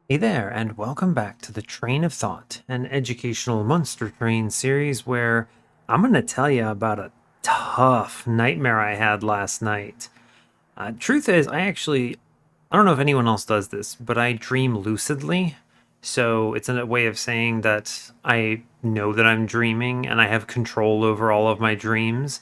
Hey there, and welcome back to the Train of Thought, an educational monster train series where I'm going to tell you about a tough nightmare I had last night. Truth is, I don't know if anyone else does this, but I dream lucidly. So it's a way of saying that I know that I'm dreaming and I have control over all of my dreams.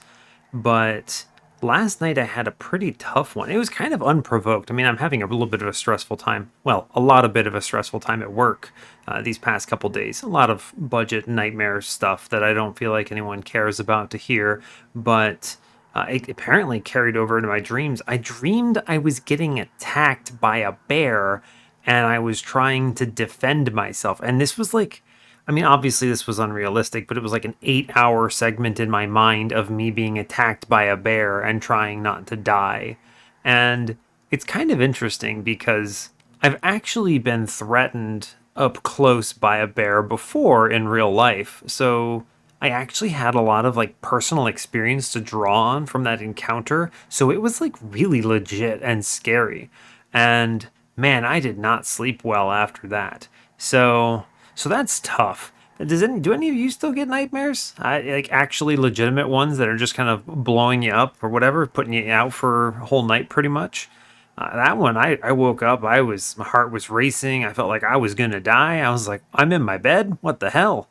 But last night I had a pretty tough one. It was kind of unprovoked. I mean, I'm having a little bit of a stressful time. Well, a lot of bit of a stressful time at work these past couple days. A lot of budget nightmare stuff that I don't feel like anyone cares about to hear. But it apparently carried over into my dreams. I dreamed I was getting attacked by a bear and I was trying to defend myself. And this was like, I mean, obviously this was unrealistic, but it was like an 8 hour segment in my mind of me being attacked by a bear and trying not to die. And it's kind of interesting because I've actually been threatened up close by a bear before in real life. So I actually had a lot of like personal experience to draw on from that encounter. So it was like really legit and scary. And man, I did not sleep well after that. So that's tough. Do any of you still get nightmares? Like actually legitimate ones that are just kind of blowing you up or whatever, putting you out for a whole night pretty much. That one, I woke up. My heart was racing. I felt like I was gonna die. I was like, I'm in my bed. What the hell?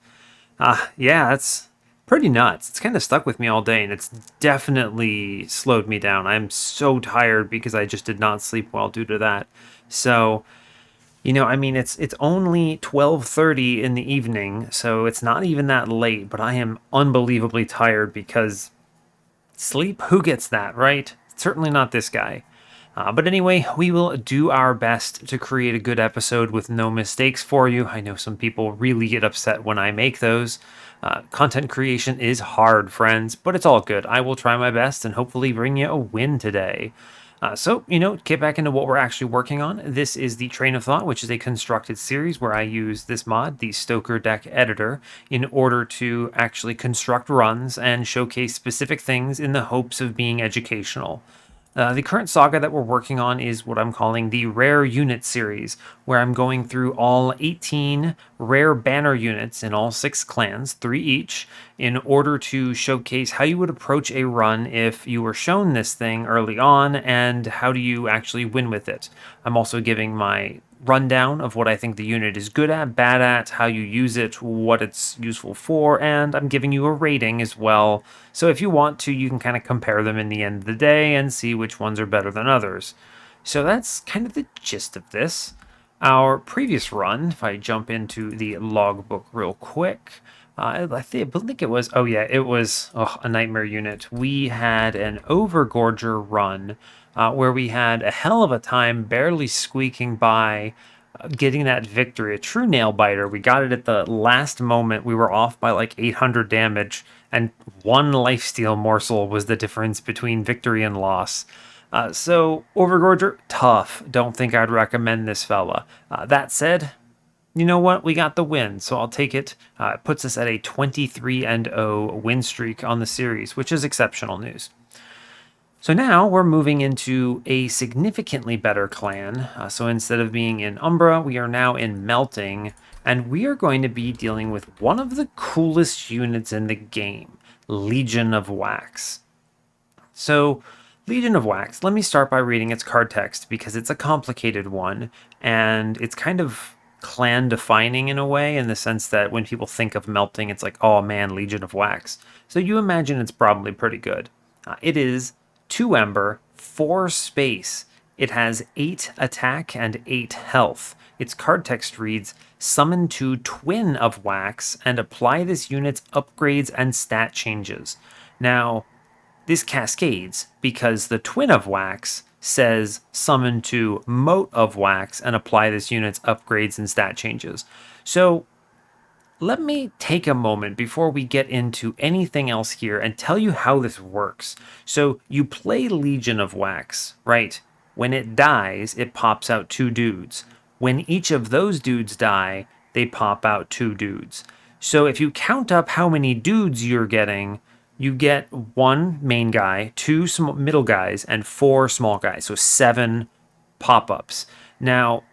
Yeah, that's pretty nuts. It's kind of stuck with me all day, and it's definitely slowed me down. I'm so tired because I just did not sleep well due to that. So, I mean, it's only 12:30 in the evening, so it's not even that late, but I am unbelievably tired because sleep, who gets that, right? Certainly not this guy. But anyway, we will do our best to create a good episode with no mistakes for you. I know some people really get upset when I make those. Content creation is hard, friends, but it's all good. I will try my best and hopefully bring you a win today. Get back into what we're actually working on. This is the Train of Thought, which is a constructed series where I use this mod, the Stoker Deck Editor, in order to actually construct runs and showcase specific things in the hopes of being educational. The current saga that we're working on is what I'm calling the Rare Unit series, where I'm going through all 18 rare banner units in all 6 clans, 3 each, in order to showcase how you would approach a run if you were shown this thing early on and how do you actually win with it. I'm also giving my rundown of what I think the unit is good at, bad at, how you use it, what it's useful for, and I'm giving you a rating as well. So if you want to, you can kind of compare them in the end of the day and see which ones are better than others. So that's kind of the gist of this. Our previous run, if I jump into the logbook real quick, I believe it was, oh yeah, it was a nightmare unit. We had an Overgorger run where we had a hell of a time barely squeaking by getting that victory. A true nail biter. We got it at the last moment. We were off by like 800 damage, and one lifesteal morsel was the difference between victory and loss. So, Overgorger, tough. Don't think I'd recommend this fella. That said, you know what? We got the win, so I'll take it. It puts us at a 23-0 win streak on the series, which is exceptional news. So now we're moving into a significantly better clan. So instead of being in Umbra, we are now in Melting, and we are going to be dealing with one of the coolest units in the game, Legion of Wax. So, Legion of Wax, let me start by reading its card text because it's a complicated one, and it's kind of clan defining in a way, in the sense that when people think of Melting, it's like, oh man, Legion of Wax. So you imagine it's probably pretty good. It is 2 Ember, 4 Space. It has 8 attack and 8 health. Its card text reads, summon 2 Twin of Wax and apply this unit's upgrades and stat changes. Now, this cascades because the Twin of Wax says summon 2 Mote of Wax and apply this unit's upgrades and stat changes. So let me take a moment before we get into anything else here and tell you how this works. So you play Legion of Wax, right? When it dies, it pops out 2 dudes. When each of those dudes die, they pop out 2 dudes. So if you count up how many dudes you're getting, you get 1 main guy, 2 middle guys, and 4 small guys. So 7 pop-ups. Now,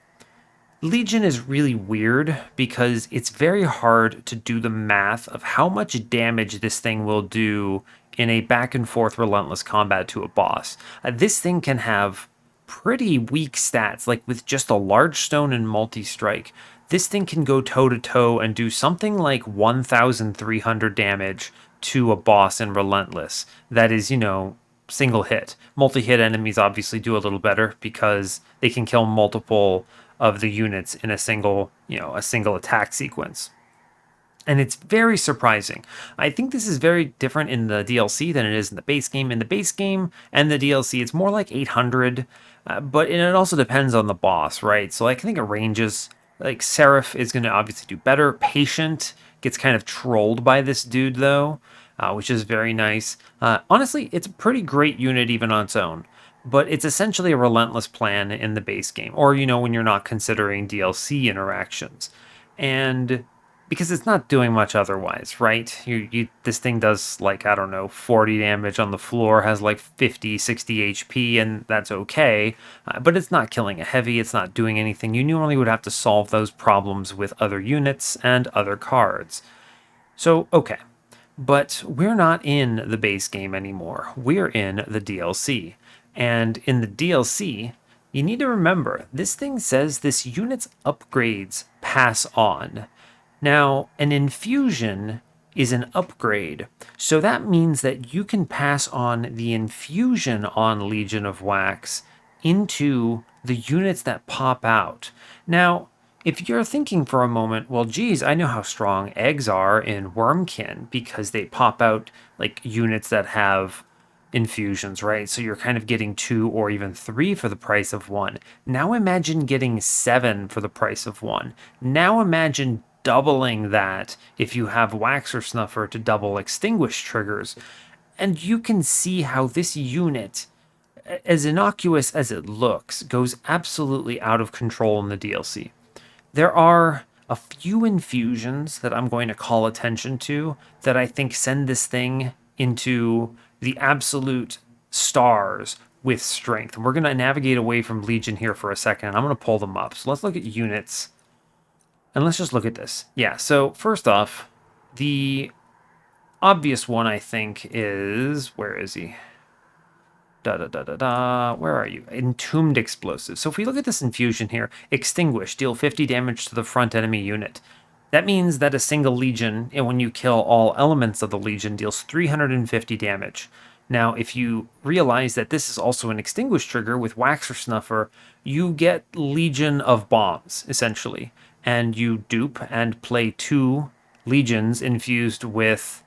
Legion is really weird because it's very hard to do the math of how much damage this thing will do in a back and forth relentless combat to a boss. This thing can have pretty weak stats, like with just a large stone and multi strike. This thing can go toe to toe and do something like 1,300 damage to a boss in relentless. That is, single hit. Multi hit enemies obviously do a little better because they can kill multiple of the units in a single attack sequence. And it's very surprising. I think this is very different in the DLC than it is in the base game. In the base game and the DLC, it's more like 800, but it also depends on the boss, right? So like, I think it ranges. Like Seraph is going to obviously do better. Patient gets kind of trolled by this dude though, which is very nice. Honestly, it's a pretty great unit even on its own, but it's essentially a relentless plan in the base game, or when you're not considering DLC interactions. And because it's not doing much otherwise, right? This thing does like, I don't know, 40 damage on the floor, has like 50, 60 HP, and that's okay. But it's not killing a heavy, it's not doing anything. You normally would have to solve those problems with other units and other cards. So, okay. But we're not in the base game anymore. We're in the DLC. And in the DLC, you need to remember this thing says this unit's upgrades pass on. Now, an infusion is an upgrade, so that means that you can pass on the infusion on Legion of Wax into the units that pop out. Now, if you're thinking for a moment, well, geez, I know how strong eggs are in Wormkin because they pop out like units that have infusions, right? So you're kind of getting 2 or even 3 for the price of 1. Now imagine getting 7 for the price of 1. Now imagine doubling that if you have Wax or Snuffer to double extinguish triggers. And you can see how this unit, as innocuous as it looks, goes absolutely out of control in the DLC. There are a few infusions that I'm going to call attention to that I think send this thing into the absolute stars with strength. And we're going to navigate away from Legion here for a second. I'm going to pull them up. So let's look at units. And let's just look at this. Yeah, so first off, the obvious one I think is, where is he? Where are you? Entombed Explosive. So if we look at this infusion here, Extinguish, deal 50 damage to the front enemy unit. That means that a single Legion, and when you kill all elements of the Legion, deals 350 damage. Now, if you realize that this is also an Extinguish trigger with Wax or Snuffer, you get Legion of Bombs, essentially. And you dupe and play 2 Legions infused with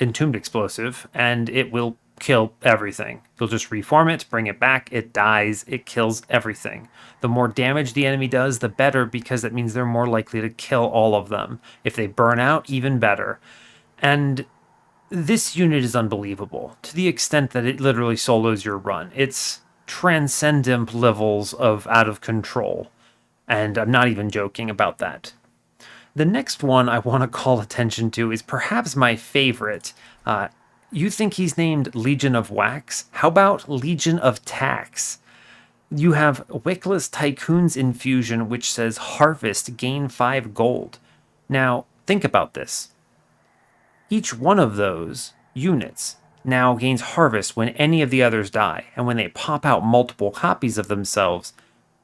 Entombed Explosive, and it will kill everything. You'll just reform it, bring it back, it dies, it kills everything. The more damage the enemy does, the better, because that means they're more likely to kill all of them. If they burn out, even better. And this unit is unbelievable, to the extent that it literally solos your run. It's transcendent levels of out of control. And I'm not even joking about that. The next one I want to call attention to is perhaps my favorite. You think he's named Legion of Wax? How about Legion of Tax? You have Wickless Tycoon's infusion, which says Harvest, gain 5 gold. Now, think about this. Each one of those units now gains Harvest when any of the others die, and when they pop out multiple copies of themselves,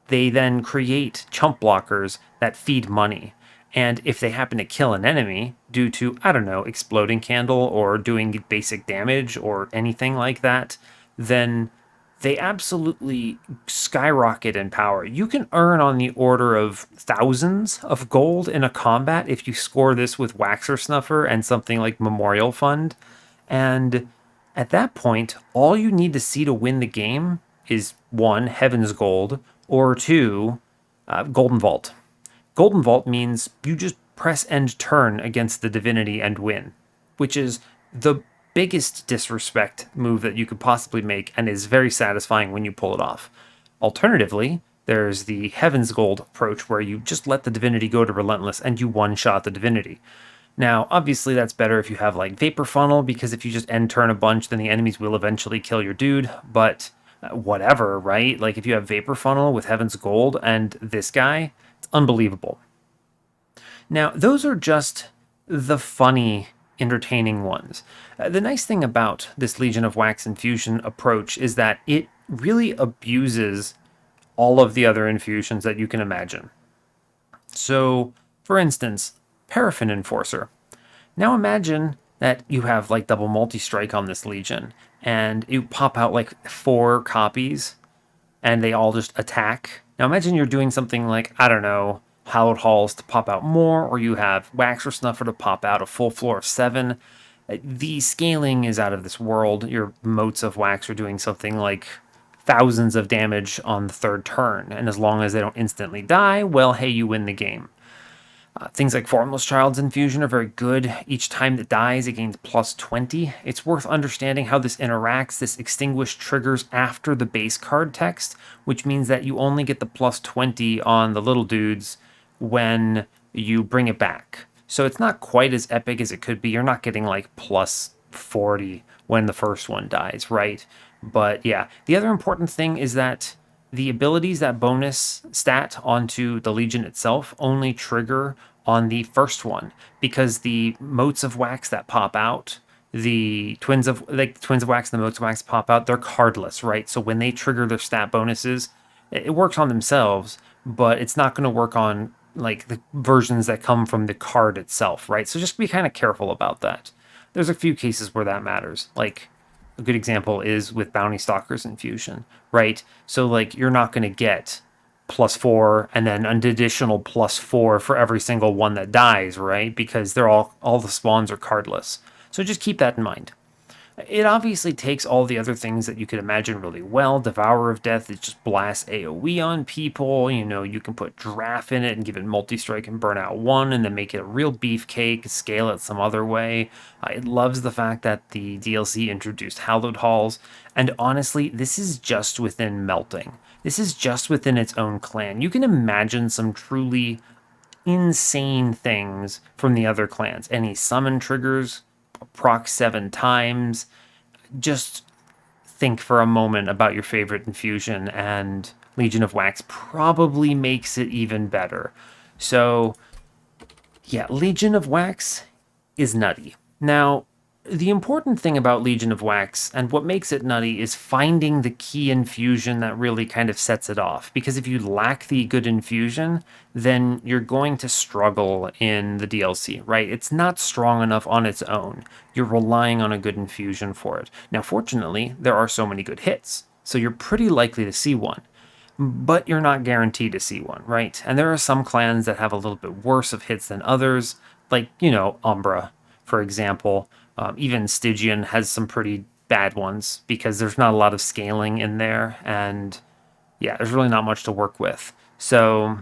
they then create chump blockers that feed money. And if they happen to kill an enemy due to, I don't know, exploding candle or doing basic damage or anything like that, then they absolutely skyrocket in power. You can earn on the order of thousands of gold in a combat if you score this with Wax or Snuffer and something like Memorial Fund. And at that point, all you need to see to win the game is 1, Heaven's Gold, or 2, Golden Vault. Golden Vault means you just press end turn against the Divinity and win, which is the biggest disrespect move that you could possibly make and is very satisfying when you pull it off. Alternatively, there's the Heaven's Gold approach where you just let the Divinity go to Relentless and you one-shot the Divinity. Now, obviously that's better if you have like Vapor Funnel, because if you just end turn a bunch, then the enemies will eventually kill your dude, but whatever, right? Like if you have Vapor Funnel with Heaven's Gold and this guy, it's unbelievable. Now, those are just the funny, entertaining ones. The nice thing about this Legion of Wax infusion approach is that it really abuses all of the other infusions that you can imagine. So, for instance, Paraffin Enforcer. Now imagine that you have like double multi-strike on this Legion, and you pop out like 4 copies, and they all just attack. Now imagine you're doing something like, I don't know, Hallowed Halls to pop out more, or you have Wax or Snuffer to pop out a full floor of 7. The scaling is out of this world. Your motes of Wax are doing something like thousands of damage on the 3rd turn, and as long as they don't instantly die, well, hey, you win the game. Things like Formless Child's Infusion are very good. Each time it dies, it gains plus 20. It's worth understanding how this interacts. This Extinguish triggers after the base card text, which means that you only get the plus 20 on the little dudes when you bring it back. So it's not quite as epic as it could be. You're not getting like plus 40 when the first one dies, right? But yeah, the other important thing is that the abilities that bonus stat onto the Legion itself only trigger on the first one, because the motes of Wax that pop out, the Twins of Wax and the motes of Wax pop out, they're cardless, right? So when they trigger their stat bonuses, it works on themselves, but it's not going to work on like the versions that come from the card itself, right? So just be kind of careful about that. There's a few cases where that matters, like a good example is with Bounty Stalker's Infusion, right? So like you're not going to get +4 and then an additional +4 for every single one that dies, right? Because they're all the spawns are cardless. So just keep that in mind. It obviously takes all the other things that you could imagine really well. Devourer of Death, it just blasts AoE on people. You know, you can put Draft in it and give it multi-strike and burn out 1 and then make it a real beefcake, scale it some other way. It loves the fact that the DLC introduced Hallowed Halls. And honestly, this is just within Melting. This is just within its own clan. You can imagine some truly insane things from the other clans. Any summon triggers, proc 7 times. Just think for a moment about your favorite infusion, and Legion of Wax probably makes it even better. So, yeah, Legion of Wax is nutty. Now, the important thing about Legion of Wax and what makes it nutty is finding the key infusion that really kind of sets it off. Because if you lack the good infusion, then you're going to struggle in the DLC, right? It's not strong enough on its own. You're relying on a good infusion for it. Now, fortunately, there are so many good hits, so you're pretty likely to see one. But you're not guaranteed to see one, right? And there are some clans that have a little bit worse of hits than others, like, you know, Umbra, for example. Even Stygian has some pretty bad ones because there's not a lot of scaling in there, and yeah, there's really not much to work with. So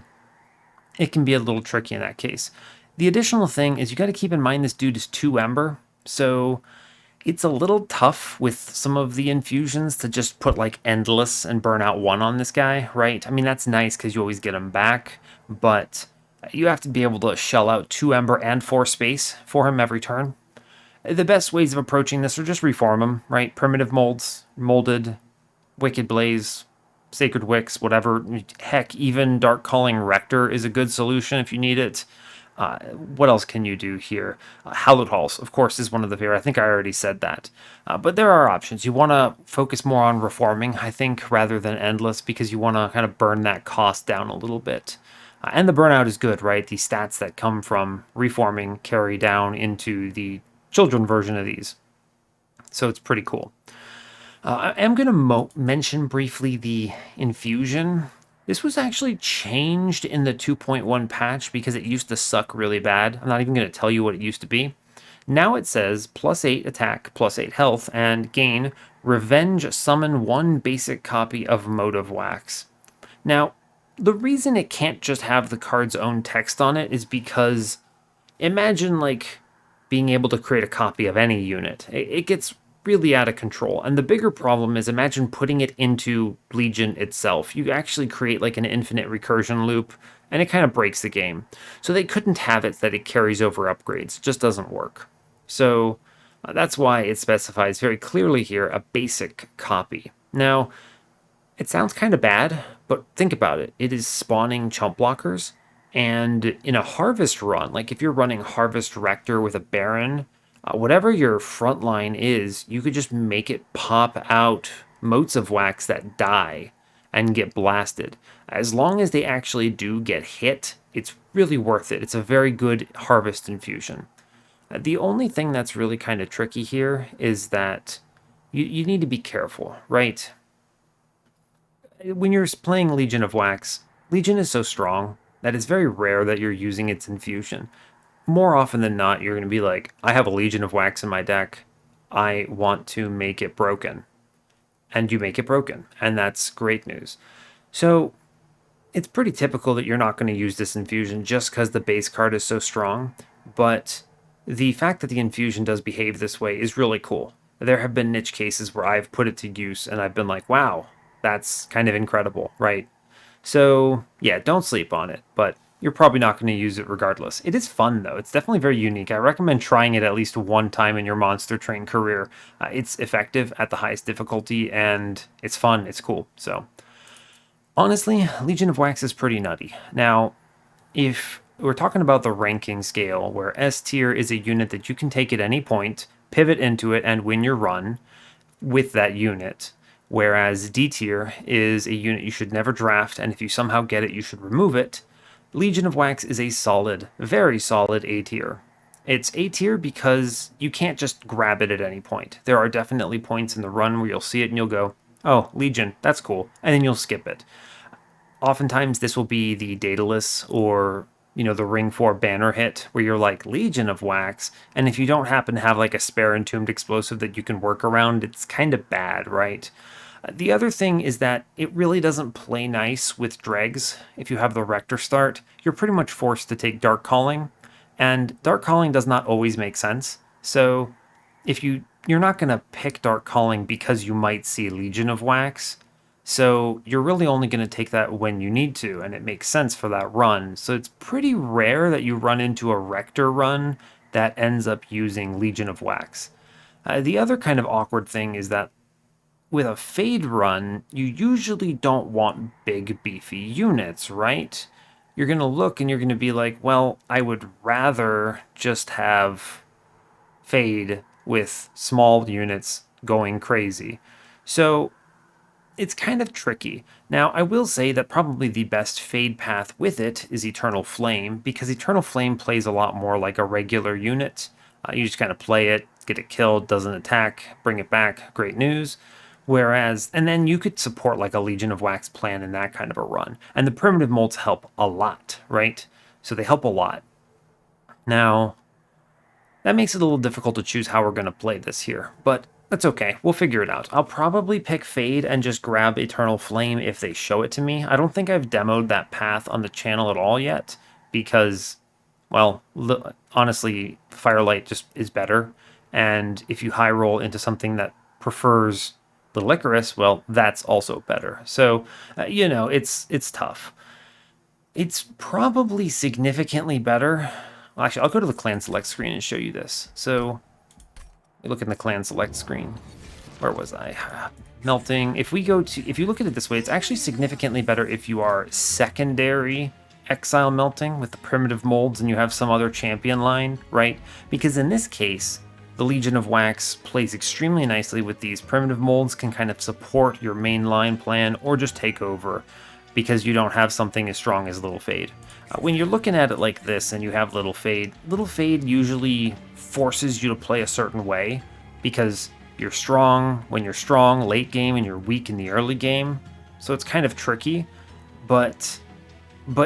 it can be a little tricky in that case. The additional thing is you got to keep in mind this dude is 2 Ember, so it's a little tough with some of the infusions to just put like Endless and burn out 1 on this guy, right? I mean, that's nice because you always get him back, but you have to be able to shell out 2 Ember and 4 space for him every turn. The best ways of approaching this are just reform them, right? Primitive molds, molded, Wicked Blaze, Sacred Wicks, whatever. Heck, even Dark Calling Rector is a good solution if you need it. What else can you do here? Hallowed Halls, of course, is one of the favorite. I think I already said that. But there are options. You want to focus more on reforming, I think, rather than endless, because you want to kind of burn that cost down a little bit. And the burnout is good, right? The stats that come from reforming carry down into the children version of these. So it's pretty cool. I am going to mention briefly the infusion. This was actually changed in the 2.1 patch because it used to suck really bad. I'm not even going to tell you what it used to be. Now it says +8 attack, +8 health, and gain Revenge summon 1 basic copy of Mote of Wax. Now, the reason it can't just have the card's own text on it is because imagine like being able to create a copy of any unit. It gets really out of control. And the bigger problem is imagine putting it into Legion itself. You actually create like an infinite recursion loop, and it kind of breaks the game. So they couldn't have it that it carries over upgrades. It just doesn't work. So that's why it specifies very clearly here a basic copy. Now, it sounds kind of bad, but think about it. It is spawning chump blockers. And in a harvest run, like if you're running Harvest Rector with a Baron, whatever your front line is, you could just make it pop out motes of wax that die and get blasted. As long as they actually do get hit, it's really worth it. It's a very good harvest infusion. The only thing that's really kind of tricky here is that you need to be careful, right? When you're playing Legion of Wax, Legion is so strong that it's very rare that you're using its infusion. More often than not, you're going to be like, I have a Legion of Wax in my deck. I want to make it broken. And you make it broken. And that's great news. So it's pretty typical that you're not going to use this infusion just because the base card is so strong. But the fact that the infusion does behave this way is really cool. There have been niche cases where I've put it to use and I've been like, wow, that's kind of incredible, right? So, yeah, don't sleep on it, but you're probably not going to use it regardless. It is fun, though. It's definitely very unique. I recommend trying it at least one time in your Monster Train career. It's effective at the highest difficulty, and it's fun. It's cool. So, honestly, Legion of Wax is pretty nutty. Now, if we're talking about the ranking scale, where S tier is a unit that you can take at any point, pivot into it, and win your run with that unit, whereas D tier is a unit you should never draft, and if you somehow get it, you should remove it. Legion of Wax is a solid, very solid A tier. It's A tier because you can't just grab it at any point. There are definitely points in the run where you'll see it and you'll go, oh, Legion, that's cool, and then you'll skip it. Oftentimes this will be the Daedalus or the Ring 4 banner hit where you're like Legion of Wax, and if you don't happen to have like a spare Entombed Explosive that you can work around, it's kind of bad, right? The other thing is that it really doesn't play nice with dregs. If you have the Rector start, you're pretty much forced to take Dark Calling, and Dark Calling does not always make sense. So if you're not going to pick Dark Calling because you might see Legion of Wax, so you're really only going to take that when you need to, and it makes sense for that run. So it's pretty rare that you run into a Rector run that ends up using Legion of Wax. The other kind of awkward thing is that with a Fade run, you usually don't want big, beefy units, right? You're going to look and you're going to be like, well, I would rather just have Fade with small units going crazy. So it's kind of tricky. Now, I will say that probably the best Fade path with it is Eternal Flame, because Eternal Flame plays a lot more like a regular unit. You just kind of play it, get it killed, doesn't attack, bring it back, great news. Whereas, and then you could support like a Legion of Wax plan in that kind of a run. And the primitive molds help a lot, right? So they help a lot. Now, that makes it a little difficult to choose how we're going to play this here, but that's okay. We'll figure it out. I'll probably pick Fade and just grab Eternal Flame if they show it to me. I don't think I've demoed that path on the channel at all yet because, well, honestly, Firelight just is better. And if you high roll into something that prefers the Licorice, well, that's also better. So, it's tough. It's probably significantly better. Well, actually, I'll go to the clan select screen and show you this. So, we look in the clan select screen. Where was I? Melting. If you look at it this way, it's actually significantly better if you are secondary Exile melting with the primitive molds and you have some other champion line, right? Because in this case, the Legion of Wax plays extremely nicely with these primitive molds, can kind of support your main line plan or just take over because you don't have something as strong as Little Fade. When you're looking at it like this and you have Little Fade usually forces you to play a certain way because you're strong when you're strong late game and you're weak in the early game. So it's kind of tricky, but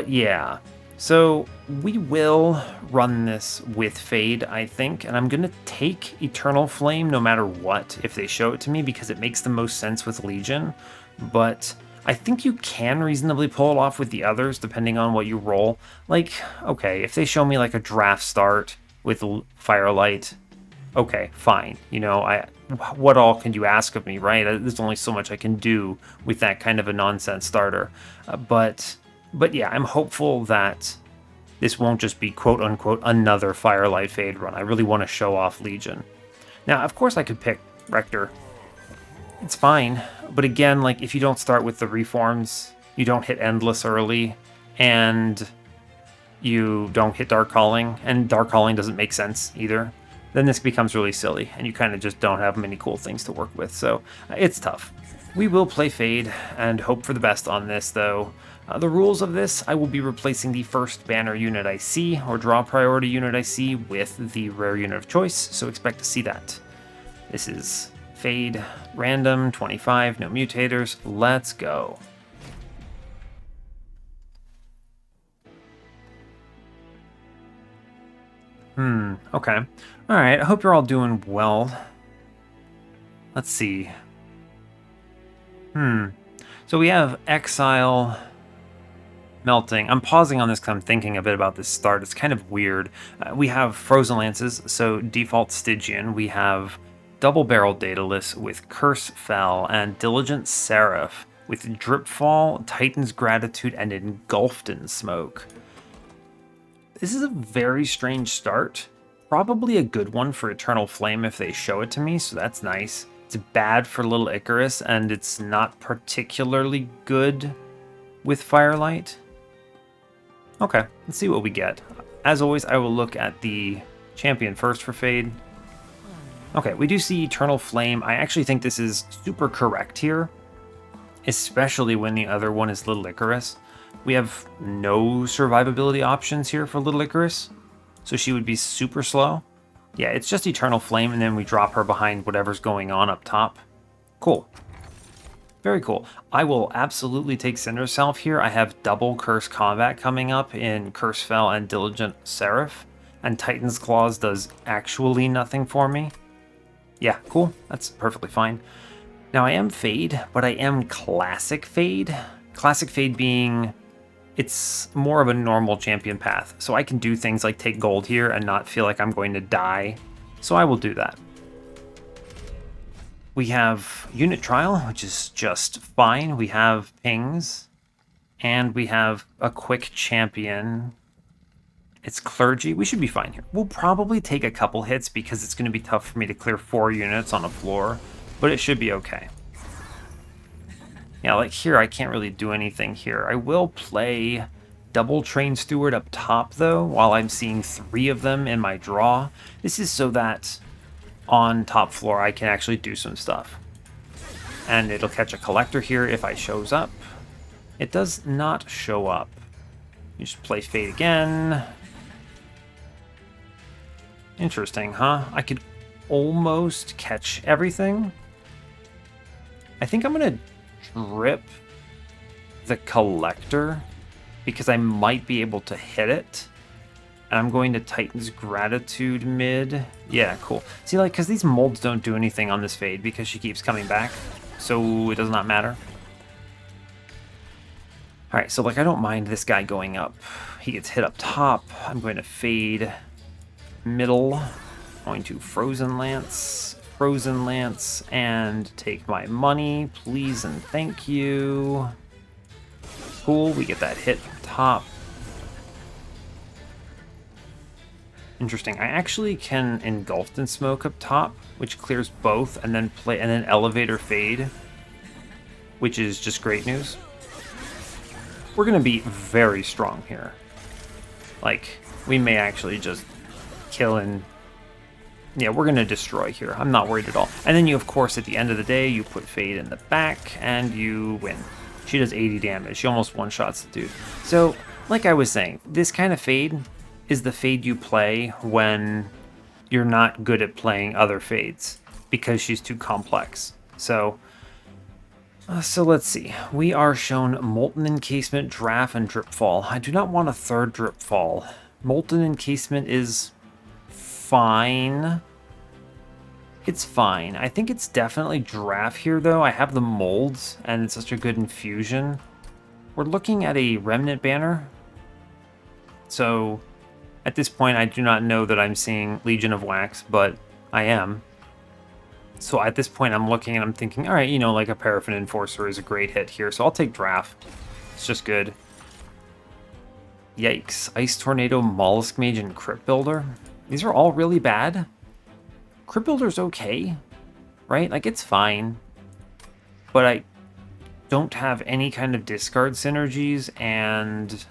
yeah. So we will run this with Fade, I think, and I'm going to take Eternal Flame no matter what if they show it to me because it makes the most sense with Legion, but I think you can reasonably pull it off with the others depending on what you roll. Like, okay, if they show me like a draft start with Firelight, okay, fine. What all can you ask of me, right? There's only so much I can do with that kind of a nonsense starter. But yeah, I'm hopeful that this won't just be quote-unquote another Firelight Fade run. I really want to show off Legion. Now, of course I could pick Rector. It's fine, but again, like, if you don't start with the Reforms, you don't hit Endless early, and you don't hit Dark Calling, and Dark Calling doesn't make sense either, then this becomes really silly, and you kind of just don't have many cool things to work with, so it's tough. We will play Fade and hope for the best on this, though. The rules of this, I will be replacing the first banner unit I see, or draw priority unit I see, with the rare unit of choice, so expect to see that. This is Fade, random, 25, no mutators, let's go. Okay. Alright, I hope you're all doing well. Let's see. So we have Exile melting. I'm pausing on this because I'm thinking a bit about this start. It's kind of weird. We have Frozen Lances, so default Stygian. We have Double Barrel Daedalus with Curse Fell, and Diligent Seraph with Dripfall, Titan's Gratitude, and Engulfed in Smoke. This is a very strange start. Probably a good one for Eternal Flame if they show it to me, so that's nice. It's bad for Little Icarus, and it's not particularly good with Firelight. Okay, let's see what we get. As always, I will look at the champion first for Fade. Okay, we do see Eternal Flame. I actually think this is super correct here, especially when the other one is Little Icarus. We have no survivability options here for Little Icarus, so she would be super slow. Yeah, it's just Eternal Flame, and then we drop her behind whatever's going on up top. Cool. Very cool. I will absolutely take Cinder Self here. I have double Curse Combat coming up in Curse Fell and Diligent Seraph, and Titan's Claws does actually nothing for me. Yeah, cool. That's perfectly fine. Now, I am Fade, but I am Classic Fade. Classic Fade being... it's more of a normal champion path, so I can do things like take gold here and not feel like I'm going to die, so I will do that. We have Unit Trial, which is just fine. We have pings, and we have a quick champion. It's Clergy. We should be fine here. We'll probably take a couple hits because it's going to be tough for me to clear 4 units on a floor, but it should be okay. Yeah, like here, I can't really do anything here. I will play Double Train Steward up top, though, while I'm seeing 3 of them in my draw. This is so that on top floor, I can actually do some stuff. And it'll catch a Collector here if I shows up. It does not show up. You just play Fade again. Interesting, huh? I could almost catch everything. I think I'm going to drip the Collector because I might be able to hit it. And I'm going to Titan's Gratitude mid. Yeah, cool. See, like, because these molds don't do anything on this Fade because she keeps coming back, so it does not matter. Alright, so, like, I don't mind this guy going up. He gets hit up top. I'm going to Fade middle. Going to Frozen Lance, and take my money, please and thank you. Cool, we get that hit top. Interesting. I actually can Engulfed in Smoke up top, which clears both, and then Elevator Fade, which is just great news. We're gonna be very strong here. Like, we may actually just kill and... yeah, we're gonna destroy here. I'm not worried at all. And then you, of course, at the end of the day, you put Fade in the back, and you win. She does 80 damage. She almost one-shots the dude. So, like I was saying, this kind of Fade is the Fade you play when you're not good at playing other Fades, because she's too complex. So let's see. We are shown Molten Encasement, Draft, and Dripfall. I do not want a third Dripfall. Molten Encasement is fine. It's fine. I think it's definitely Draft here, though. I have the molds, and it's such a good infusion. We're looking at a Remnant banner. So, at this point, I do not know that I'm seeing Legion of Wax, but I am. So at this point, I'm looking and I'm thinking, all right, you know, like a Paraffin Enforcer is a great hit here, so I'll take Draft. It's just good. Yikes. Ice Tornado, Mollusk Mage, and Crypt Builder. These are all really bad. Crypt Builder's okay, right? Like, it's fine. But I don't have any kind of discard synergies, and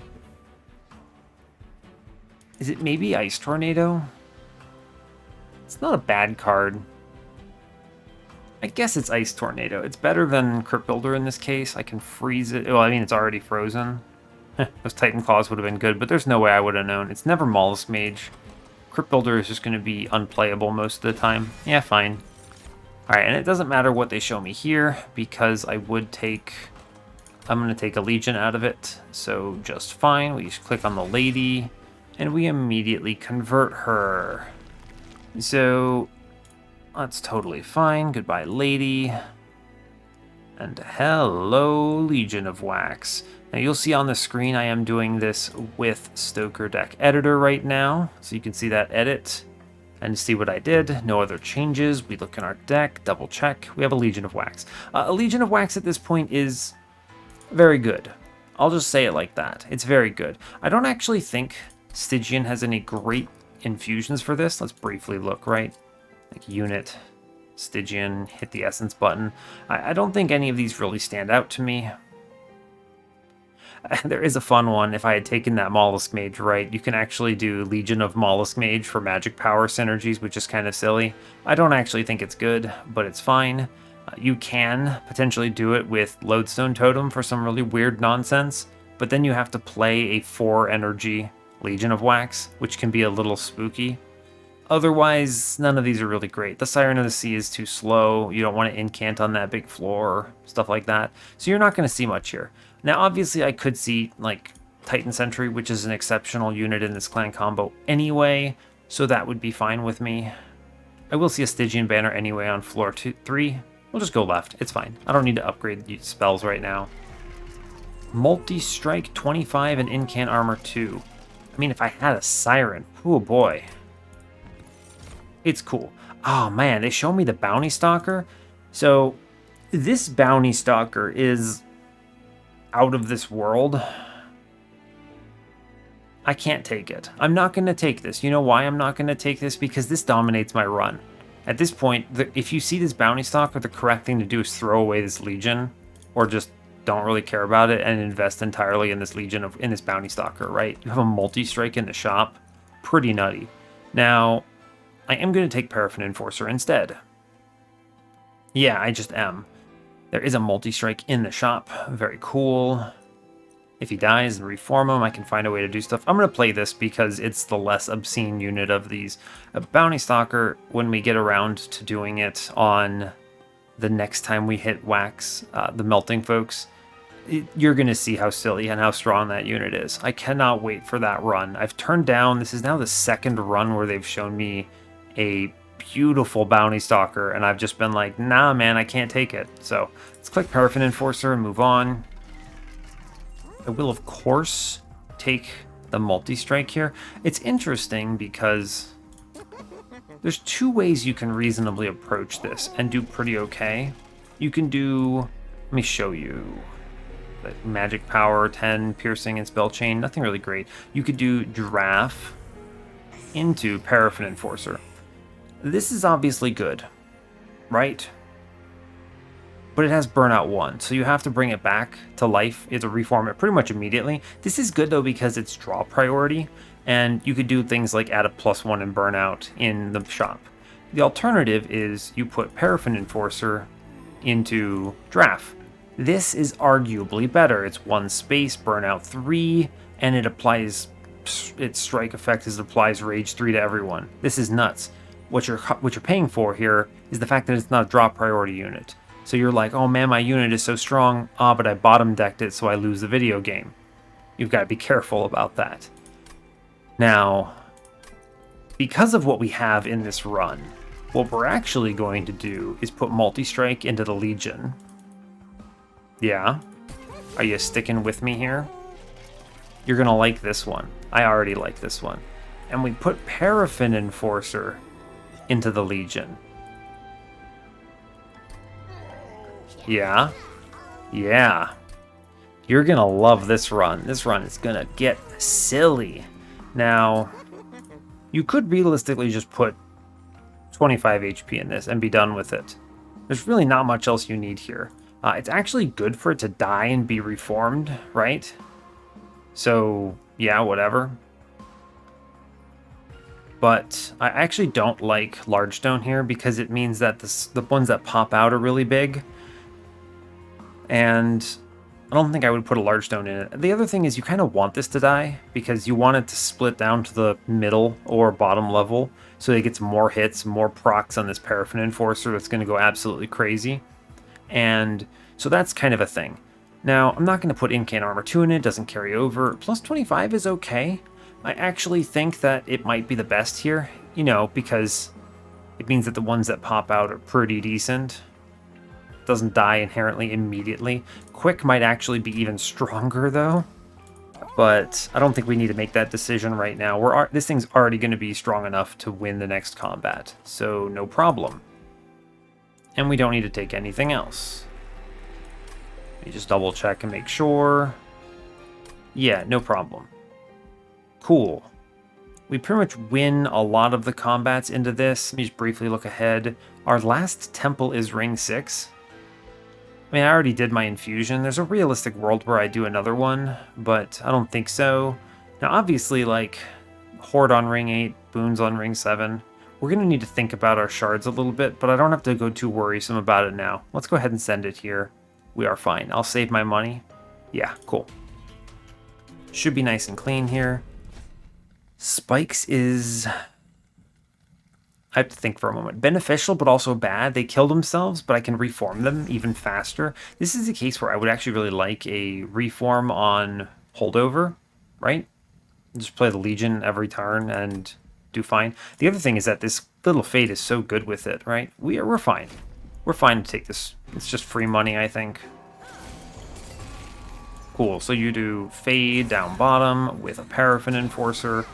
Is it maybe Ice Tornado? It's not a bad card. I guess it's Ice Tornado. It's better than Crypt Builder in this case. I can freeze it. Well, I mean, it's already frozen. Those Titan Claws would have been good, but there's no way I would have known. It's never Mollusk Mage. Crypt Builder is just going to be unplayable most of the time. Yeah, fine. Alright, and it doesn't matter what they show me here, because I'm going to take a Legion out of it, so just fine. We just click on the lady, and we immediately convert her. So, that's totally fine. Goodbye, lady. And hello, Legion of Wax. Now, you'll see on the screen I am doing this with Stoker Deck Editor right now, so you can see that edit and see what I did. No other changes. We look in our deck, double check. We have a Legion of Wax. A Legion of Wax at this point is very good. I'll just say it like that. It's very good. I don't actually think Stygian has any great infusions for this. Let's briefly look, right? Like unit, Stygian, hit the essence button. I don't think any of these really stand out to me. There is a fun one. If I had taken that Mollusk Mage right, you can actually do Legion of Mollusk Mage for magic power synergies, which is kind of silly. I don't actually think it's good, but it's fine. You can potentially do it with Lodestone Totem for some really weird nonsense, but then you have to play a 4 energy Legion of Wax, which can be a little spooky. Otherwise, none of these are really great. The Siren of the Sea is too slow. You don't want to incant on that big floor, stuff like that. So you're not going to see much here. Now, obviously, I could see, like, Titan Sentry, which is an exceptional unit in this clan combo anyway, so that would be fine with me. I will see a Stygian banner anyway on floor 3. We'll just go left. It's fine. I don't need to upgrade the spells right now. Multi-strike 25 and incant armor 2. I mean, if I had a Siren, oh boy. It's cool. Oh man, they show me the Bounty Stalker. So this Bounty Stalker is out of this world. I can't take it. I'm not going to take this. You know why I'm not going to take this? Because this dominates my run. At this point, if you see this Bounty Stalker, the correct thing to do is throw away this Legion, or just don't really care about it and invest entirely in this Legion in this Bounty Stalker, right? You have a multi-strike in the shop. Pretty nutty. Now, I am going to take Paraffin Enforcer instead. Yeah, I just am. There is a multi-strike in the shop. Very cool. If he dies and reform him, I can find a way to do stuff. I'm going to play this because it's the less obscene unit of these. A Bounty Stalker, when we get around to doing it on the next time we hit Wax, the Melting folks, you're going to see how silly and how strong that unit is. I cannot wait for that run. I've turned down, this is now the second run where they've shown me a beautiful Bounty Stalker, and I've just been like, nah, man, I can't take it. So let's click Paraffin Enforcer and move on. I will, of course, take the multi-strike here. It's interesting because there's 2 ways you can reasonably approach this and do pretty okay. You can do, let me show you, like magic power, 10, piercing, and spell chain, nothing really great. You could do Giraffe into Paraffin Enforcer. This is obviously good, right? But it has Burnout 1, so you have to bring it back to life. You have to reform it pretty much immediately. This is good, though, because it's draw priority, and you could do things like add a +1 in Burnout in the shop. The alternative is you put Paraffin Enforcer into Giraffe. This is arguably better. It's 1 space, Burnout 3, and it applies, its strike effect is it applies Rage 3 to everyone. This is nuts. What you're paying for here is the fact that it's not a draw priority unit. So you're like, oh man, my unit is so strong, but I bottom decked it so I lose the video game. You've got to be careful about that. Now, because of what we have in this run, what we're actually going to do is put multi-strike into the Legion. Yeah? Are you sticking with me here? You're going to like this one. I already like this one. And we put Paraffin Enforcer into the Legion. Yeah. Yeah. You're gonna love this run. This run is gonna get silly. Now, you could realistically just put 25 HP in this and be done with it. There's really not much else you need here. It's actually good for it to die and be reformed, right? So, yeah, whatever. but I actually don't like large stone here because it means that the ones that pop out are really big, and I don't think I would put a large stone in it. The other thing is you kind of want this to die because you want it to split down to the middle or bottom level so it gets more hits, more procs on this Paraffin Enforcer that's going to go absolutely crazy. And so that's kind of a thing. Now, I'm not going to put Incant Armor 2 in it, doesn't carry over. Plus 25 is okay. I actually think that it might be the best here, you know, because it means that the ones that pop out are pretty decent. Doesn't die inherently immediately. Quick might actually be even stronger though, but I don't think we need to make that decision right now. This thing's already going to be strong enough to win the next combat, so no problem. And we don't need to take anything else. Let me just double check and make sure. Yeah, no problem. Cool. We pretty much win a lot of the combats into this. Let me just briefly look ahead. Our last temple is Ring 6. I mean, I already did my infusion. There's a realistic world where I do another one, but I don't think so. Now, obviously, like, Horde on Ring 8, Boons on Ring 7. We're going to need to think about our shards a little bit, but I don't have to go too worrisome about it now. Let's go ahead and send it here. We are fine. I'll save my money. Yeah, cool. Should be nice and clean here. Spikes is... I have to think for a moment. Beneficial, but also bad. They kill themselves, but I can reform them even faster. This is a case where I would actually really like a reform on Holdover, right? Just play the Legion every turn and do fine. The other thing is that this little Fade is so good with it, right? We're fine. We're fine to take this. It's just free money, I think. Cool, so you do Fade down bottom with a Paraffin Enforcer.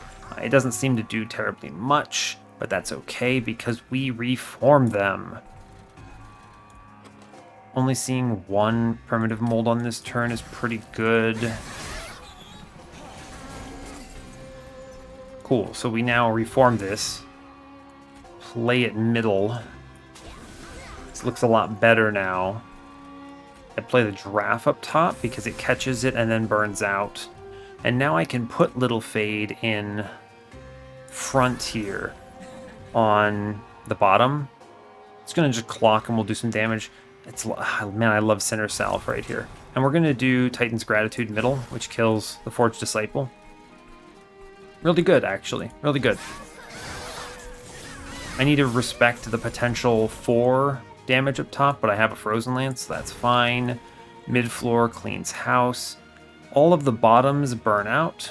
It doesn't seem to do terribly much, but that's okay because we reform them. Only seeing one primitive mold on this turn is pretty good. Cool, so we now reform this. Play it middle. This looks a lot better now. I play the Giraffe up top because it catches it and then burns out. And now I can put Little Fade in front here on the bottom. It's going to just clock and we'll do some damage. Man, I love Center Salve right here. And we're going to do Titan's Gratitude middle, which kills the Forged Disciple. Really good, actually. Really good. I need to respect the potential for damage up top, but I have a Frozen Lance, so that's fine. Mid-floor cleans house. All of the bottoms burn out,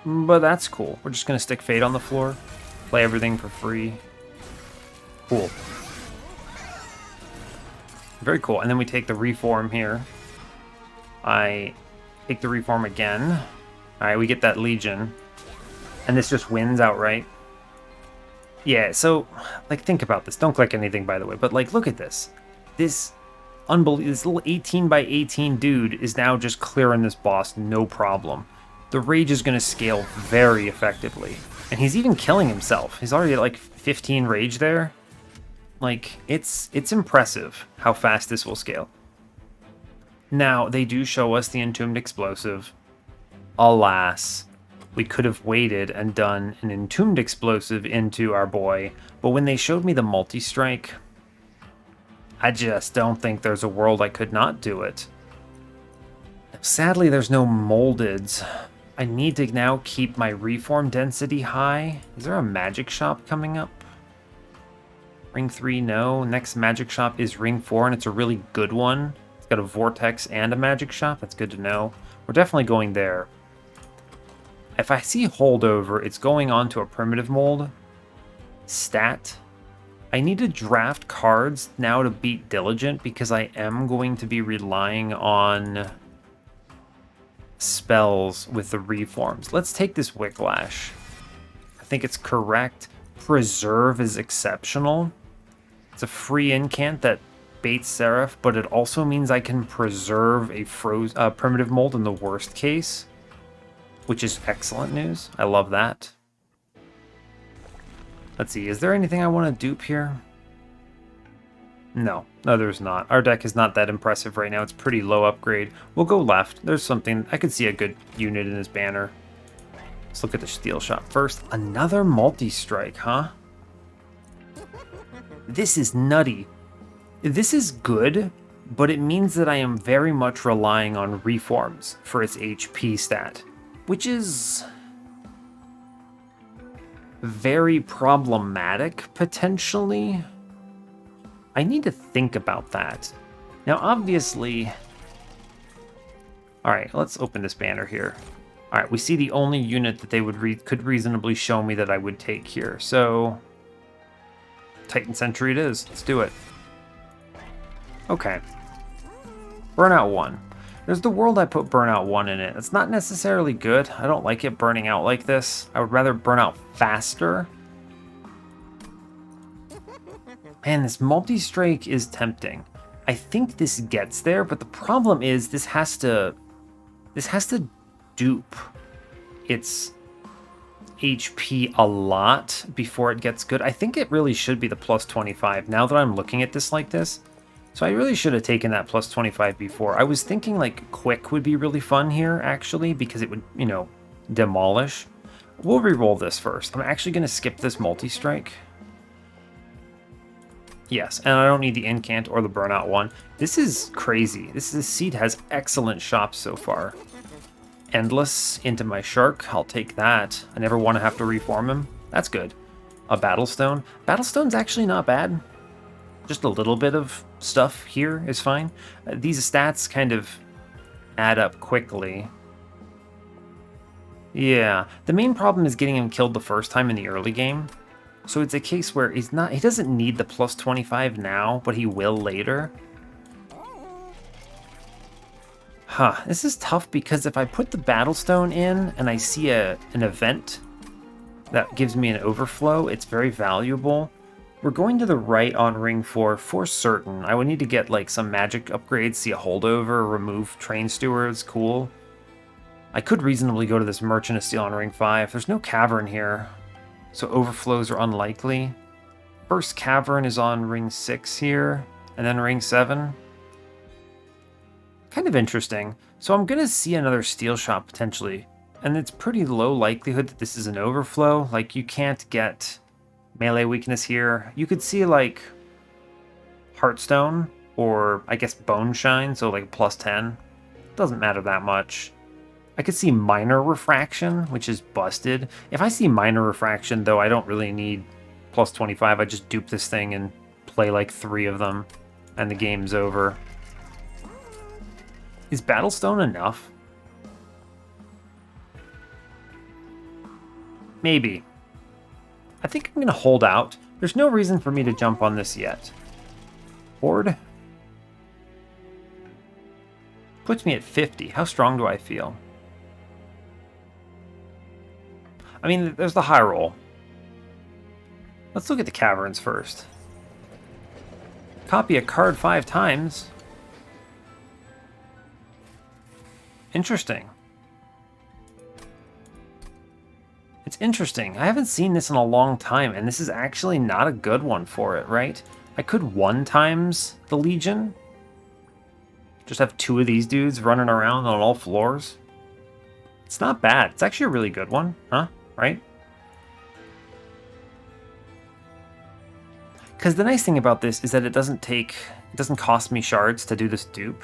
but that's cool. We're just going to stick Fade on the floor, play everything for free. Cool. Very cool. And then we take the Reform here. I take the Reform again. All right, we get that Legion, and this just wins outright. Yeah, so, like, think about this. Don't click anything, by the way, but, like, look at this. This little 18 by 18 dude is now just clearing this boss, no problem. The Rage is going to scale very effectively, and he's even killing himself. He's already at, like, 15 Rage there. Like, it's impressive how fast this will scale. Now, they do show us the Entombed Explosive. Alas, we could have waited and done an Entombed Explosive into our boy, but when they showed me the multi-strike, I just don't think there's a world I could not do it. Sadly, there's no moldeds. I need to now keep my reform density high. Is there a magic shop coming up? Ring 3, no. Next magic shop is Ring 4, and it's a really good one. It's got a vortex and a magic shop. That's good to know. We're definitely going there. If I see Holdover, it's going on to a primitive mold. Stat. I need to draft cards now to beat Diligent because I am going to be relying on spells with the reforms. Let's take this Wicklash. I think it's correct. Preserve is exceptional. It's a free incant that baits Seraph, but it also means I can preserve a primitive mold in the worst case, which is excellent news. I love that. Let's see, is there anything I want to dupe here? No, there's not. Our deck is not that impressive right now. It's pretty low upgrade. We'll go left. There's something. I could see a good unit in his banner. Let's look at the steel shop first. Another multi-strike, huh? This is nutty. This is good, but it means that I am very much relying on reforms for its HP stat, which is very problematic, potentially. I need to think about that. Now, obviously... Alright, let's open this banner here. Alright, we see the only unit that they could reasonably show me that I would take here. So, Titan Sentry it is. Let's do it. Okay. Burnout 1. There's the world I put Burnout 1 in it. It's not necessarily good. I don't like it burning out like this. I would rather burn out faster. Man, this multi-strike is tempting. I think this gets there, but the problem is this has to dupe its HP a lot before it gets good. I think it really should be the plus 25 now that I'm looking at this like this. So I really should have taken that plus 25 before. I was thinking like quick would be really fun here actually because it would, you know, demolish. We'll re-roll this first. I'm actually going to skip this multi-strike. Yes, and I don't need the incant or the burnout one. This is crazy. This seed has excellent shops so far. Endless into my shark. I'll take that. I never want to have to reform him. That's good. A Battlestone. Battlestone's actually not bad. Just a little bit of stuff here is fine. These stats kind of add up quickly. Yeah, the main problem is getting him killed the first time in the early game. So it's a case where he doesn't need the plus 25 now, but he will later. Huh, this is tough because if I put the Battlestone in and I see an event that gives me an overflow, it's very valuable. We're going to the right on ring 4 for certain. I would need to get like some magic upgrades, see a holdover, remove train stewards, cool. I could reasonably go to this Merchant of Steel on ring 5. There's no cavern here, so overflows are unlikely. First cavern is on ring 6 here, and then ring 7. Kind of interesting. So I'm gonna see another steel shop potentially, and it's pretty low likelihood that this is an overflow. Like you can't get melee weakness here. You could see like Heartstone or I guess Bone Shine, so like plus 10. Doesn't matter that much. I could see Minor Refraction, which is busted. If I see Minor Refraction though, I don't really need plus 25. I just dupe this thing and play like 3 of them and the game's over. Is Battlestone enough? Maybe. I think I'm going to hold out. There's no reason for me to jump on this yet. Horde? Puts me at 50. How strong do I feel? I mean, there's the high roll. Let's look at the caverns first. Copy a card 5 times. Interesting. It's interesting. I haven't seen this in a long time, and this is actually not a good one for it, right? I could 1 times the Legion. Just have 2 of these dudes running around on all floors. It's not bad. It's actually a really good one, huh? Right? Because the nice thing about this is that it doesn't cost me shards to do this dupe.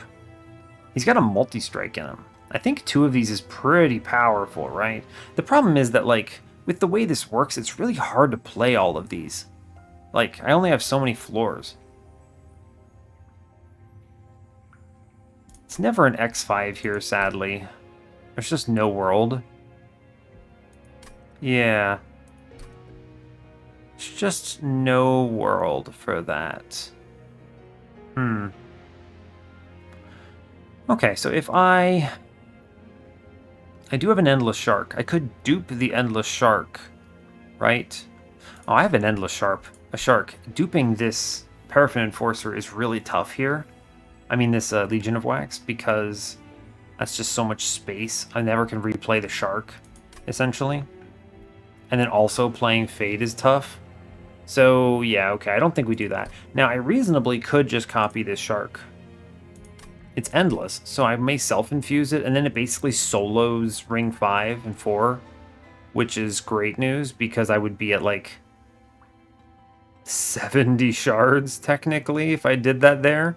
He's got a multi-strike in him. I think 2 of these is pretty powerful, right? The problem is that, like, with the way this works, it's really hard to play all of these. Like, I only have so many floors. It's never an X5 here, sadly. There's just no world. Yeah. It's just no world for that. Okay, so if I do have an Endless Shark. I could dupe the Endless Shark, right? Oh, I have an Endless Shark. Duping this Paraffin Enforcer is really tough here. I mean this Legion of Wax, because that's just so much space. I never can replay the Shark, essentially. And then also playing Fade is tough. So yeah, okay, I don't think we do that. Now I reasonably could just copy this Shark. It's endless, so I may self-infuse it, and then it basically solos ring 5 and 4. which is great news because I would be at like 70 shards technically if I did that there.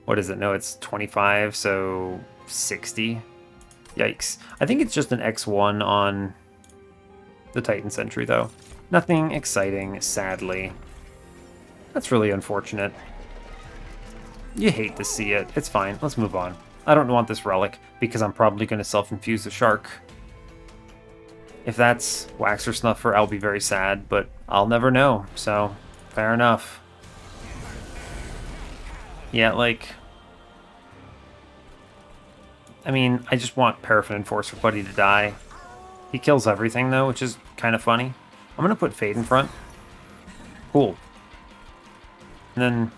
What is it? No, it's 25, so 60. Yikes. I think it's just an X1 on the Titan Sentry, though. Nothing exciting, sadly. That's really unfortunate. You hate to see it. It's fine. Let's move on. I don't want this relic because I'm probably going to self-infuse the shark. If that's Wax or Snuffer, I'll be very sad, but I'll never know, so fair enough. Yeah, like... I mean, I just want Paraffin and Force for Buddy to die. He kills everything, though, which is kind of funny. I'm going to put Fade in front. Cool. And then...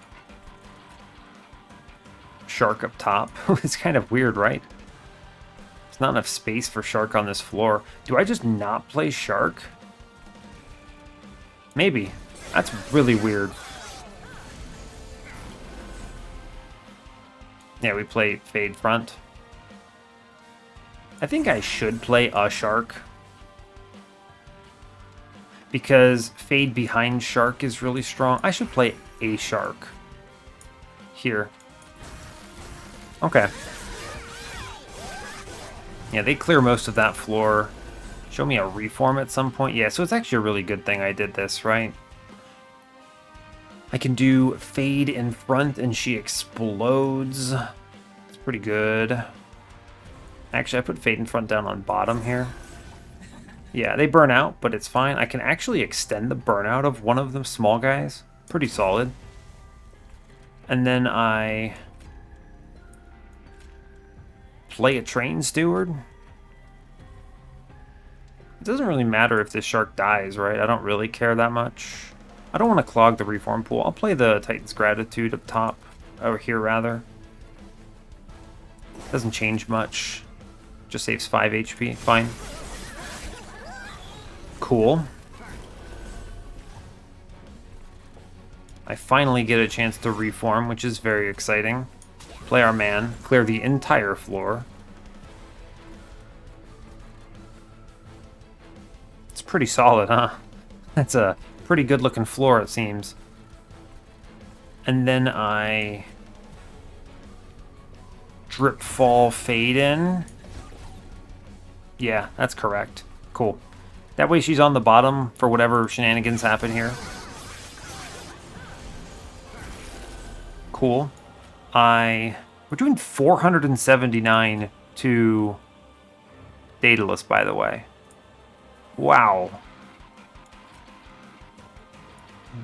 Shark up top. It's kind of weird, right? There's not enough space for Shark on this floor. Do I just not play Shark? Maybe. That's really weird. Yeah, we play Fade front. I think I should play a Shark. Because Fade behind Shark is really strong. I should play a Shark. Here. Okay. Yeah, they clear most of that floor. Show me a reform at some point. Yeah, so it's actually a really good thing I did this, right? I can do Fade in front and she explodes. It's pretty good. Actually, I put Fade in front down on bottom here. Yeah, they burn out, but it's fine. I can actually extend the burnout of one of the small guys. Pretty solid. And then I... play a Train Steward. It doesn't really matter if this shark dies, right? I don't really care that much. I don't want to clog the reform pool. I'll play the Titan's Gratitude up top. Over here, rather. Doesn't change much. Just saves 5 HP. Fine. Cool. I finally get a chance to reform, which is very exciting. Play our man. Clear the entire floor. It's pretty solid, huh? That's a pretty good looking floor, it seems. And then I... Drip Fall Fade in. Yeah, that's correct. Cool. That way she's on the bottom for whatever shenanigans happen here. Cool. We're doing 479 to Daedalus, by the way. Wow.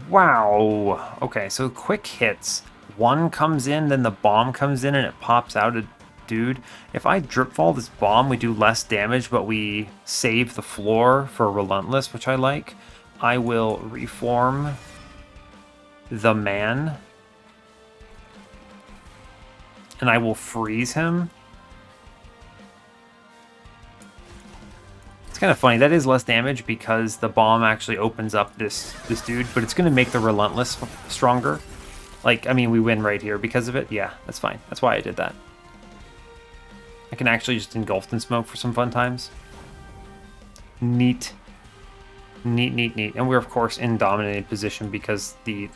Wow. Okay, so quick hits. One comes in, then the bomb comes in, and it pops out a dude. If I drip fall this bomb, we do less damage, but we save the floor for Relentless, which I like. I will reform the man. And I will freeze him. It's kind of funny. That is less damage because the bomb actually opens up this dude, but it's going to make the Relentless stronger. Like, I mean, we win right here because of it. Yeah, that's fine. That's why I did that. I can actually just engulf in smoke for some fun times. Neat. Neat, neat, neat. And we're, of course, in dominated position because the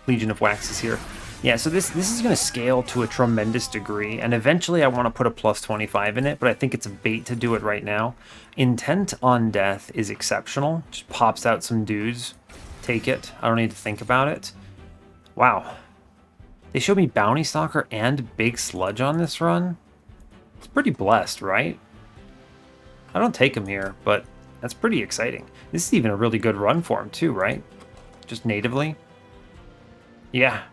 Legion of Wax is here. Yeah, so this is going to scale to a tremendous degree, and eventually I want to put a plus 25 in it, but I think it's a bait to do it right now. Intent on Death is exceptional. Just pops out some dudes. Take it. I don't need to think about it. Wow. They showed me Bounty Stalker and Big Sludge on this run. It's pretty blessed, right? I don't take him here, but that's pretty exciting. This is even a really good run for him too, right? Just natively. Yeah.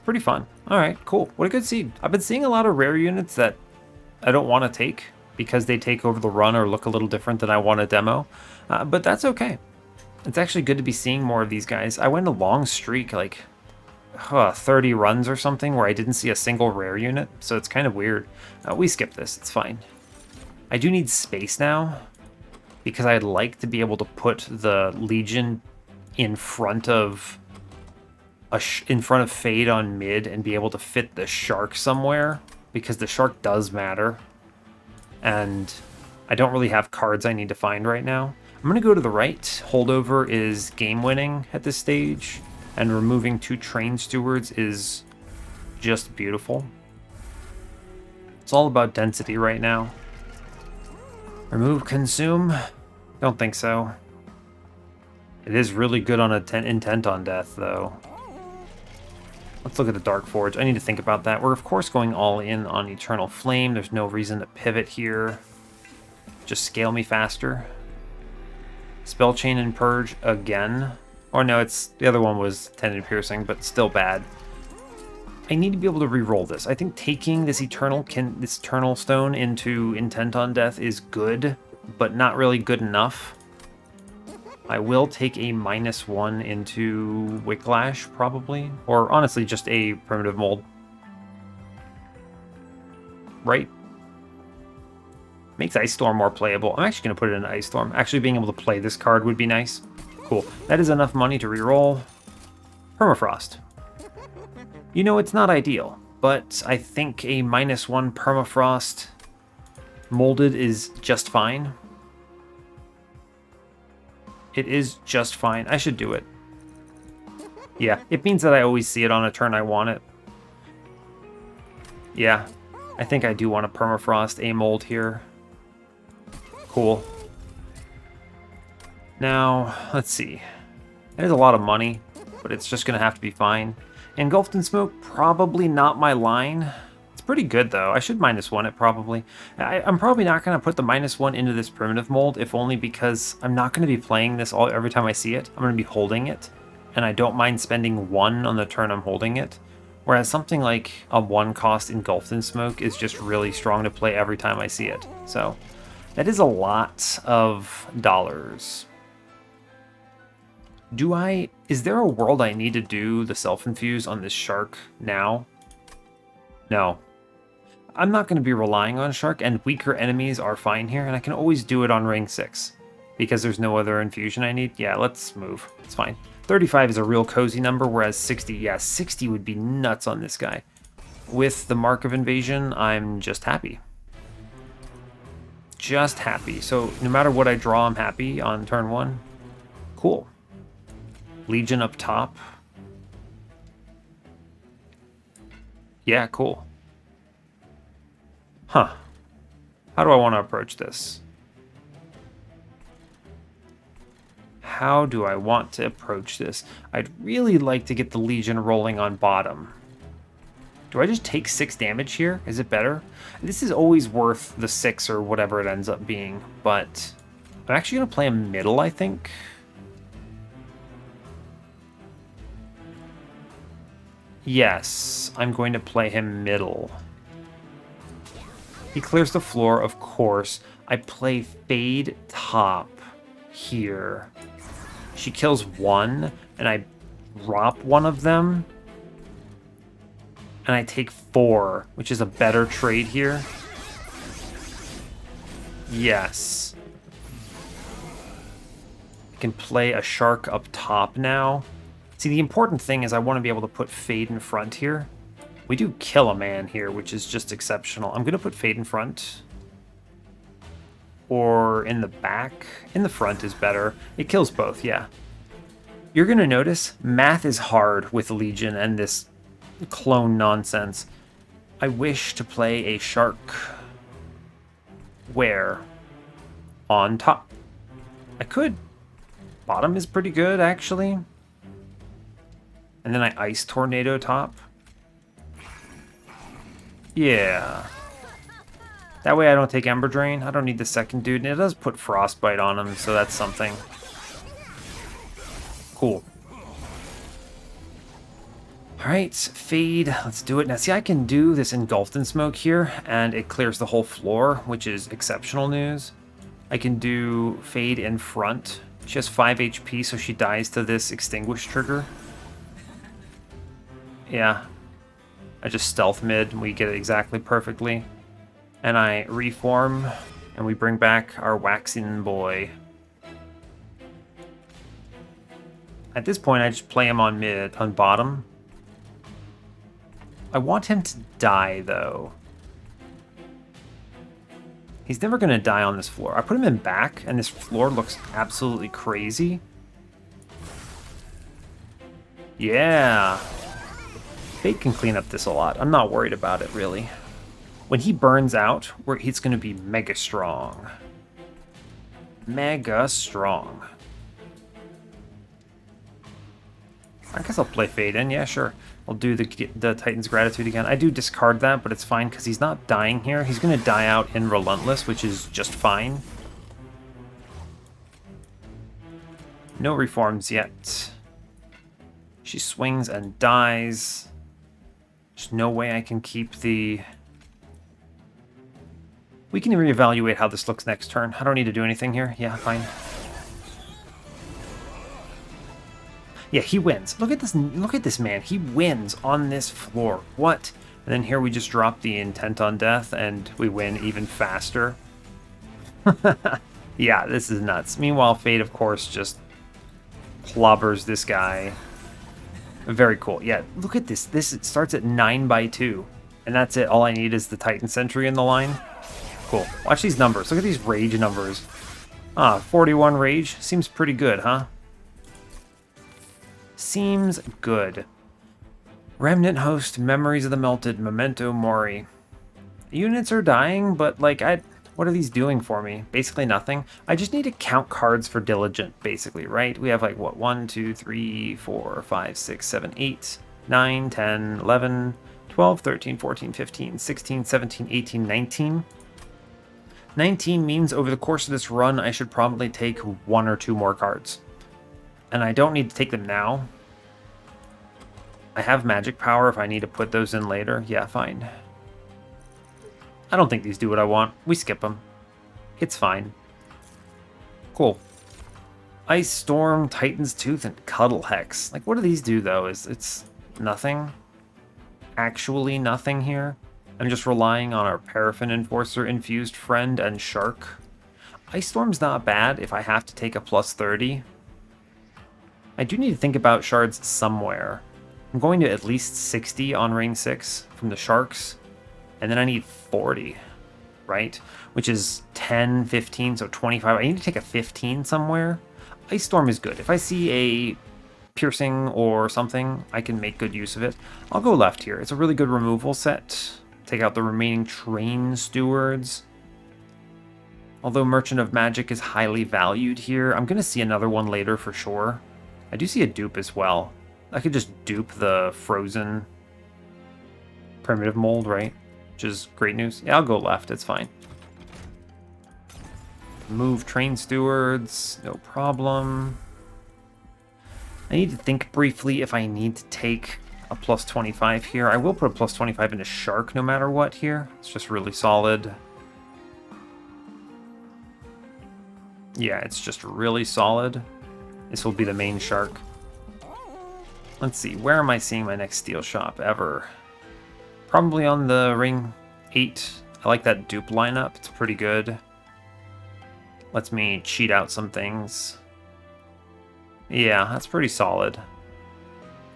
Pretty fun. Alright, cool. What a good seed. I've been seeing a lot of rare units that I don't want to take because they take over the run or look a little different than I want to demo. But that's okay. It's actually good to be seeing more of these guys. I went a long streak, like 30 runs or something, where I didn't see a single rare unit, so it's kind of weird. We skip this. It's fine. I do need space now because I'd like to be able to put the Legion in front of Fade on mid and be able to fit the shark somewhere, because the shark does matter. And I don't really have cards I need to find right now. I'm going to go to the right. Holdover is game winning at this stage, and removing 2 train stewards is just beautiful. It's all about density right now. Remove consume? Don't think so. It is really good on intent on death, though. Let's look at the Dark Forge. I need to think about that. We're, of course, going all in on Eternal Flame. There's no reason to pivot here. Just scale me faster. Spell Chain and Purge again. Or no, it's the other one was Tended Piercing, but still bad. I need to be able to re-roll this. I think taking this Eternal Stone into Intent on Death is good, but not really good enough. I will take a -1 into Wicklash, probably. Or honestly, just a Primitive Mold. Right? Makes Ice Storm more playable. I'm actually going to put it in Ice Storm. Actually being able to play this card would be nice. Cool. That is enough money to reroll. Permafrost. You know, it's not ideal, but I think a -1 Permafrost molded is just fine. It is just fine. I should do it. Yeah, it means that I always see it on a turn I want it. Yeah, I think I do want a Permafrost a mold here. Cool. Now, let's see. There's a lot of money, but it's just going to have to be fine. Engulfed in Smoke, probably not my line. It's pretty good, though. I should -1 it, probably. I'm probably not going to put the -1 into this primitive mold, if only because I'm not going to be playing this every time I see it. I'm going to be holding it, and I don't mind spending 1 on the turn I'm holding it. Whereas something like a 1-cost Engulfed in Smoke is just really strong to play every time I see it. So that is a lot of dollars. Is there a world I need to do the self-infuse on this shark now? No. I'm not going to be relying on shark, and weaker enemies are fine here, and I can always do it on ring 6. Because there's no other infusion I need. Yeah, let's move. It's fine. 35 is a real cozy number, whereas 60, yeah, 60 would be nuts on this guy. With the Mark of Invasion, I'm just happy. Just happy. So no matter what I draw, I'm happy on turn 1. Cool. Legion up top. Yeah, cool. Huh. How do I want to approach this? How do I want to approach this? I'd really like to get the Legion rolling on bottom. Do I just take 6 damage here? Is it better? This is always worth the 6 or whatever it ends up being, but I'm actually going to play him middle, I think. Yes, I'm going to play him middle. He clears the floor, of course. I play Fade top here. She kills 1, and I drop 1 of them. And I take 4, which is a better trade here. Yes. I can play a shark up top now. See, the important thing is I want to be able to put Fade in front here. We do kill a man here, which is just exceptional. I'm going to put Fade in front. Or in the back. In the front is better. It kills both, yeah. You're going to notice math is hard with Legion and this clone nonsense. I wish to play a shark. Where? On top. I could. Bottom is pretty good, actually. And then I Ice Tornado top. Yeah. That way I don't take Ember Drain. I don't need the second dude. And it does put Frostbite on him, so that's something. Cool. Alright, Fade. Let's do it. Now, see, I can do this Engulfed in Smoke here, and it clears the whole floor, which is exceptional news. I can do Fade in front. She has 5 HP, so she dies to this Extinguish trigger. Yeah. I just stealth mid, and we get it exactly perfectly. And I reform, and we bring back our Waxing Boy. At this point, I just play him on mid, on bottom. I want him to die, though. He's never going to die on this floor. I put him in back, and this floor looks absolutely crazy. Yeah. Fate can clean up this a lot. I'm not worried about it, really. When he burns out, he's going to be mega strong. Mega strong. I guess I'll play Fade in. Yeah, sure. I'll do the Titan's Gratitude again. I do discard that, but it's fine because he's not dying here. He's going to die out in Relentless, which is just fine. No reforms yet. She swings and dies. There's no way I can keep the... We can reevaluate how this looks next turn. I don't need to do anything here. Yeah, fine. Yeah, he wins. Look at this man. He wins on this floor. What? And then here we just drop the Intent on Death and we win even faster. Yeah, this is nuts. Meanwhile, Fate, of course, just clobbers this guy. Very cool. Yeah, look at this. This starts at 9/2. And that's it. All I need is the Titan Sentry in the line. Cool. Watch these numbers. Look at these rage numbers. 41 rage. Seems pretty good, huh? Seems good. Remnant Host, Memories of the Melted, Memento Mori. Units are dying, but like, what are these doing for me? Basically nothing. I just need to count cards for Diligent, basically, right? We have like, what, 1, 2, 3, 4, 5, 6, 7, 8, 9, 10, 11, 12, 13, 14, 15, 16, 17, 18, 19. 19 means over the course of this run, I should probably take 1 or 2 more cards. And I don't need to take them now. I have magic power if I need to put those in later. Yeah, fine. I don't think these do what I want. We skip them. It's fine. Cool. Ice Storm, Titan's Tooth, and Cuddle Hex. Like, what do these do, though? It's nothing. Actually nothing here. I'm just relying on our Paraffin Enforcer, Infused Friend, and Shark. Ice Storm's not bad if I have to take a plus 30. I do need to think about shards somewhere. I'm going to at least 60 on Ring 6 from the Sharks. And then I need 40, right? Which is 10, 15, so 25. I need to take a 15 somewhere. Ice Storm is good. If I see a Piercing or something, I can make good use of it. I'll go left here. It's a really good removal set. Take out the remaining Train Stewards. Although Merchant of Magic is highly valued here, I'm going to see another one later for sure. I do see a dupe as well. I could just dupe the frozen primitive mold, right? Which is great news. Yeah, I'll go left. It's fine. Move Train Stewards. No problem. I need to think briefly if I need to take a plus 25 here. I will put a plus 25 into Shark no matter what here. It's just really solid. Yeah, it's just really solid. This will be the main Shark. Let's see, where am I seeing my next steel shop ever? Probably on the Ring 8. I like that dupe lineup. It's pretty good. Lets me cheat out some things. Yeah, that's pretty solid.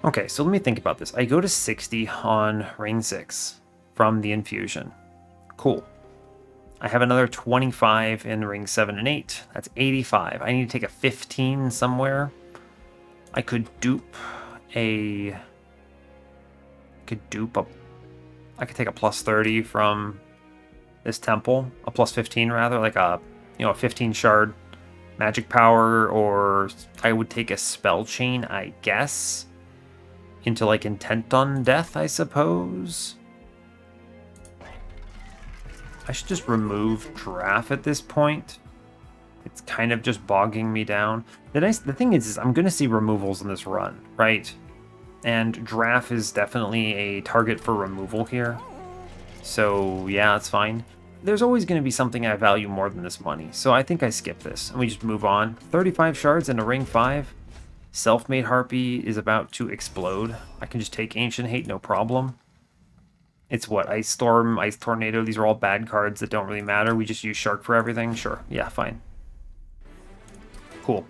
Okay, so let me think about this. I go to 60 on Ring 6 from the Infusion. Cool. I have another 25 in Ring 7 and 8. That's 85. I need to take a 15 somewhere. I could dupe a... I could take a plus 30 from this temple. A plus 15 rather, like a, a 15 shard magic power, or I would take a spell chain, I guess, into like Intent on Death, I suppose. I should just remove Draft at this point. It's kind of just bogging me down. The thing is I'm going to see removals in this run, right? And Draft is definitely a target for removal here. So yeah, that's fine. There's always going to be something I value more than this money, so I think I skip this and we just move on. 35 shards in a Ring 5. Self-Made Harpy is about to explode. I can just take Ancient Hate, no problem. It's what? Ice Storm, Ice Tornado, these are all bad cards that don't really matter. We just use Shark for everything? Sure, yeah, fine. Cool.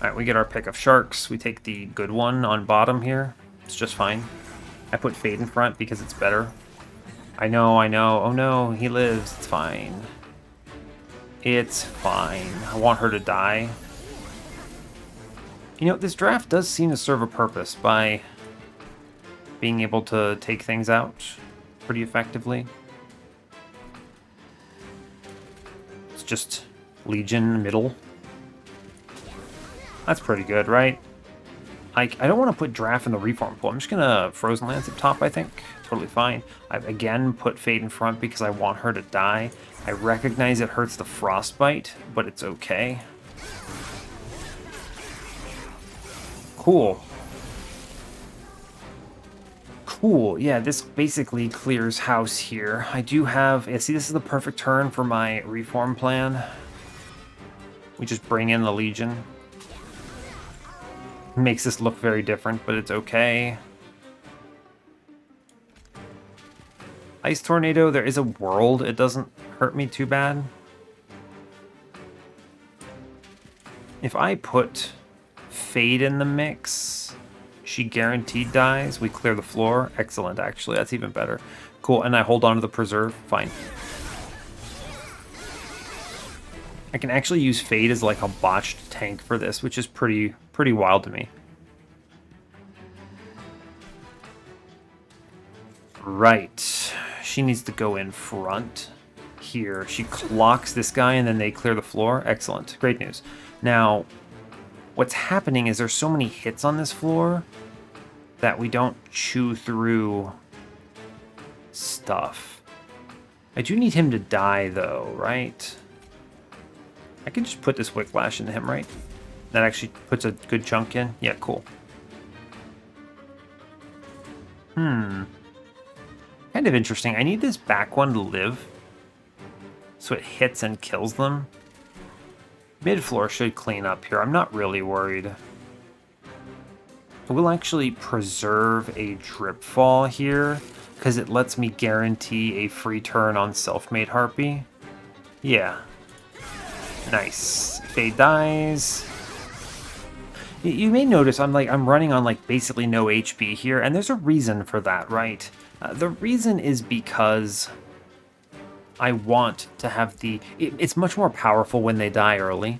Alright, we get our pick of Sharks. We take the good one on bottom here. It's just fine. I put Fade in front because it's better. I know, I know. Oh no, he lives. It's fine. It's fine. I want her to die. You know, this draft does seem to serve a purpose by being able to take things out pretty effectively. It's just Legion middle. That's pretty good, right? I don't want to put draft in the reform pool. I'm just going to Frozen Lance up top, I think. Totally fine. I've again put Fade in front because I want her to die. I recognize it hurts the Frostbite, but it's okay. Cool. Cool. Yeah, this basically clears house here. I do have... Yeah, see, this is the perfect turn for my reform plan. We just bring in the Legion. Makes this look very different, but it's okay. Ice Tornado, there is a world. It doesn't hurt me too bad. If I put Fade in the mix, she guaranteed dies. We clear the floor. Excellent, actually. That's even better. Cool, and I hold on to the Preserve. Fine. I can actually use Fade as like a botched tank for this, which is pretty wild to me. Right. She needs to go in front here. She clocks this guy and then they clear the floor. Excellent. Great news. Now, what's happening is there's so many hits on this floor that we don't chew through stuff. I do need him to die though, right? I can just put this Whiplash into him, right? That actually puts a good chunk in. Yeah, cool. Kind of interesting. I need this back one to live, so it hits and kills them. Mid-floor should clean up here. I'm not really worried. I will actually preserve a Drip Fall here, because it lets me guarantee a free turn on Self-Made Harpy. Yeah. Nice. Fade dies. You may notice I'm running on like basically no HP here, and there's a reason for that, right? The reason is because I want to have it's much more powerful when they die early.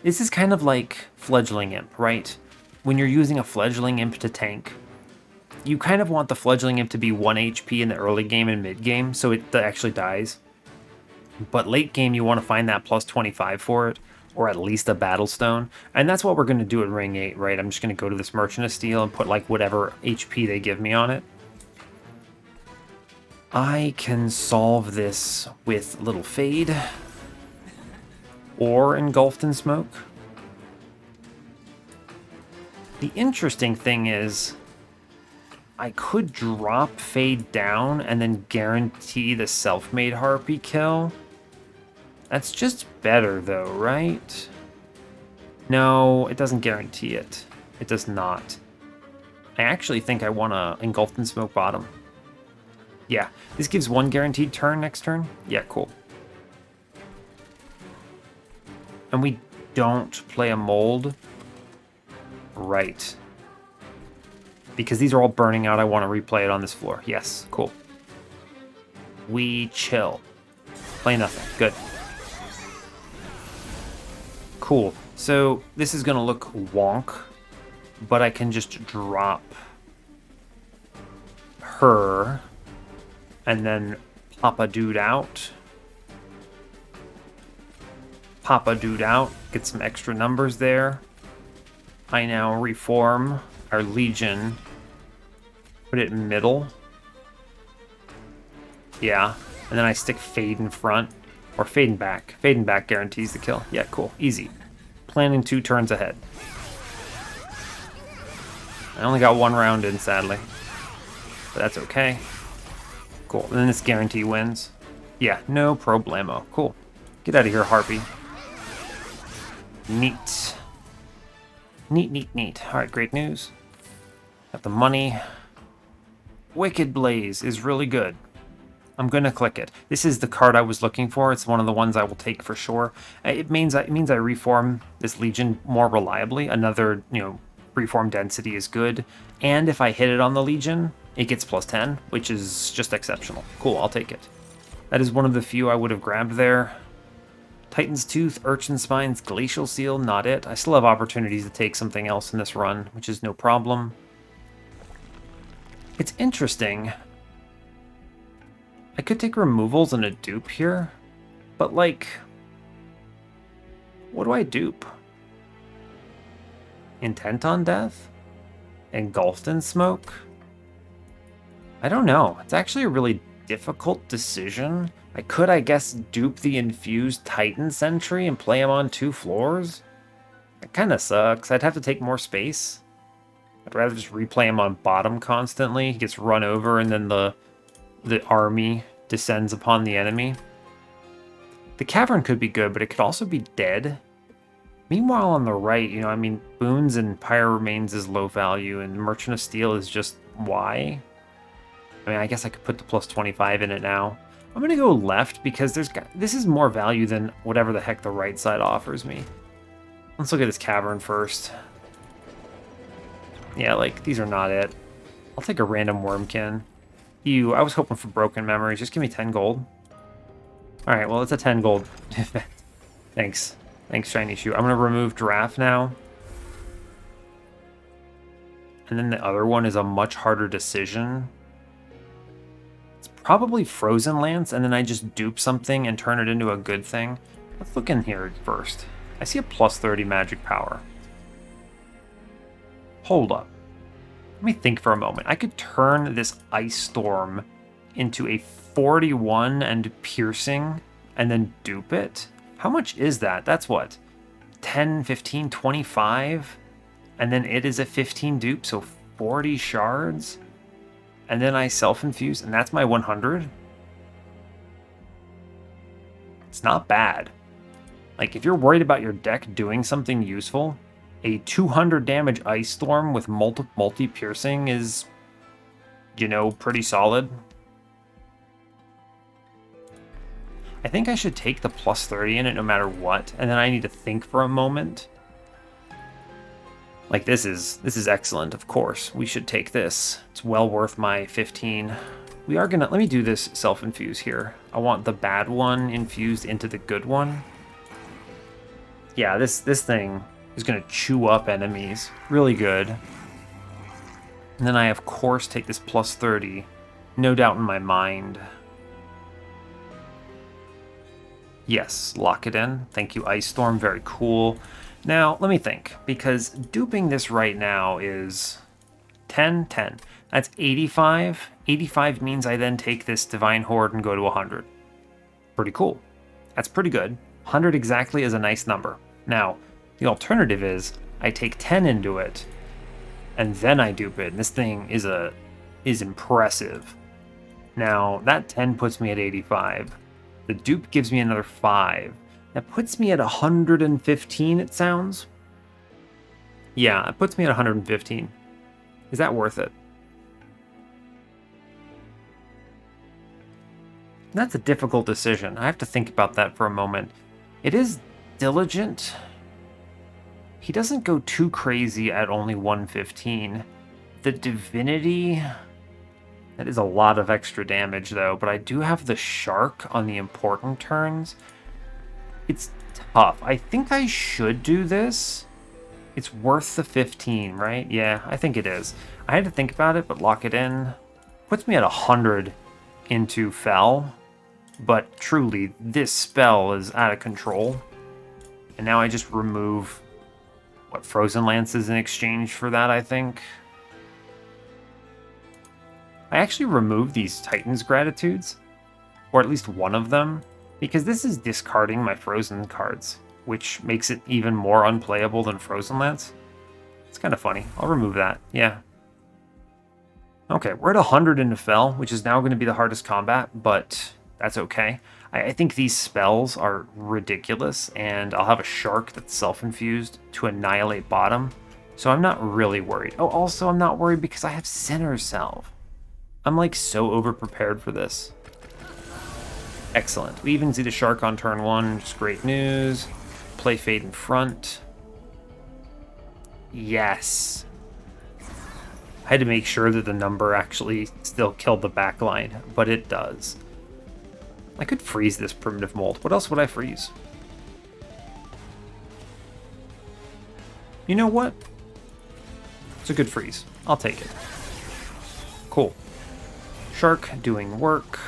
This is kind of like Fledgling Imp, right? When you're using a Fledgling Imp to tank, you kind of want the Fledgling Imp to be 1 HP in the early game and mid game, so it actually dies. But late game, you want to find that plus 25 for it, or at least a Battlestone. And that's what we're going to do at Ring 8, right? I'm just going to go to this Merchant of Steel and put like whatever HP they give me on it. I can solve this with Little Fade or Engulfed in Smoke. The interesting thing is I could drop Fade down and then guarantee the Self-Made Harpy kill. That's just better though, right? No, it doesn't guarantee it. It does not. I actually think I want to Engulfed in Smoke bottom. Yeah, this gives 1 guaranteed turn next turn. Yeah, cool. And we don't play a mold. Right. Because these are all burning out, I want to replay it on this floor. Yes, cool. We chill. Play nothing. Good. Cool. So this is going to look wonk, but I can just drop her and then pop a dude out. Pop a dude out. Get some extra numbers there. I now reform our Legion. Put it in middle. Yeah. And then I stick Fade in front. Or Fade in back. Fade in back guarantees the kill. Yeah, cool. Easy. Planning 2 turns ahead. I only got 1 round in, sadly. But that's okay. Cool. And then this guarantee wins. Yeah, no problemo. Cool. Get out of here, Harpy. Neat. Neat, neat, neat. Alright, great news. Got the money. Wicked Blaze is really good. I'm going to click it. This is the card I was looking for. It's one of the ones I will take for sure. It means I reform this Legion more reliably. Another, reform density is good. And if I hit it on the Legion, it gets plus 10, which is just exceptional. Cool, I'll take it. That is one of the few I would have grabbed there. Titan's Tooth, Urchin Spines, Glacial Seal, not it. I still have opportunities to take something else in this run, which is no problem. It's interesting. I could take removals and a dupe here, but like, what do I dupe? Intent on Death? Engulfed in Smoke? I don't know. It's actually a really difficult decision. I could, I guess, dupe the Infused Titan Sentry and play him on 2 floors. That kind of sucks. I'd have to take more space. I'd rather just replay him on bottom constantly. He gets run over and then the army descends upon the enemy. The Cavern could be good, but it could also be dead. Meanwhile, on the right, you know, I mean, Boons and Pyre Remains is low value, and Merchant of Steel is just Y. I mean, I guess I could put the plus 25 in it now. I'm going to go left because this is more value than whatever the heck the right side offers me. Let's look at this Cavern first. Yeah, like, these are not it. I'll take a random Wormkin. Ew, I was hoping for Broken Memories. Just give me 10 gold. Alright, well, it's a 10 gold. Thanks. Thanks, Shiny Shoe. I'm going to remove Giraffe now. And then the other one is a much harder decision. It's probably Frozen Lance, and then I just dupe something and turn it into a good thing. Let's look in here first. I see a plus 30 magic power. Hold up. Let me think for a moment. I could turn this Ice Storm into a 41 and piercing and then dupe it. How much is that? That's what? 10, 15, 25? And then it is a 15 dupe, so 40 shards? And then I self-infuse, and that's my 100? It's not bad. Like, if you're worried about your deck doing something useful, a 200 damage Ice Storm with multi-piercing is, you know, pretty solid. I think I should take the plus 30 in it no matter what, and then I need to think for a moment. Like, this is excellent, of course. We should take this. It's well worth my 15. We are gonna, let me do this self-infuse here. I want the bad one infused into the good one. Yeah, this thing is gonna chew up enemies. Really good. And then I, of course, take this plus 30. No doubt in my mind. Yes, lock it in. Thank you, Ice Storm. Very cool. Now, let me think, because duping this right now is 10, 10. That's 85. 85 means I then take this Divine Horde and go to 100. Pretty cool. That's pretty good. 100 exactly is a nice number. Now, the alternative is I take 10 into it, and then I dupe it. And this thing is impressive. Now, that 10 puts me at 85. The dupe gives me another 5. That puts me at 115, it sounds. Yeah, it puts me at 115. Is that worth it? That's a difficult decision. I have to think about that for a moment. It is Diligent. He doesn't go too crazy at only 115. The Divinity... that is a lot of extra damage, though, but I do have the Shark on the important turns. It's tough. I think I should do this. It's worth the 15, right? Yeah, I think it is. I had to think about it, but lock it in. Puts me at 100 into Fel, but truly, this spell is out of control. And now I just remove, what, Frozen Lances in exchange for that, I think. I actually removed these Titan's Gratitudes, or at least one of them, because this is discarding my Frozen cards, which makes it even more unplayable than Frozen Lance. It's kind of funny. I'll remove that. Yeah. Okay, we're at 100 into Fel, which is now going to be the hardest combat, but that's okay. I think these spells are ridiculous, and I'll have a Shark that's self-infused to annihilate bottom, so I'm not really worried. Oh, also, I'm not worried because I have Sinner's Salve. I'm like so over-prepared for this. Excellent. We even see the Shark on turn 1, which is great news. Play Fade in front. Yes. I had to make sure that the number actually still killed the backline, but it does. I could freeze this primitive mold. What else would I freeze? You know what? It's a good freeze. I'll take it. Cool. Shark doing work.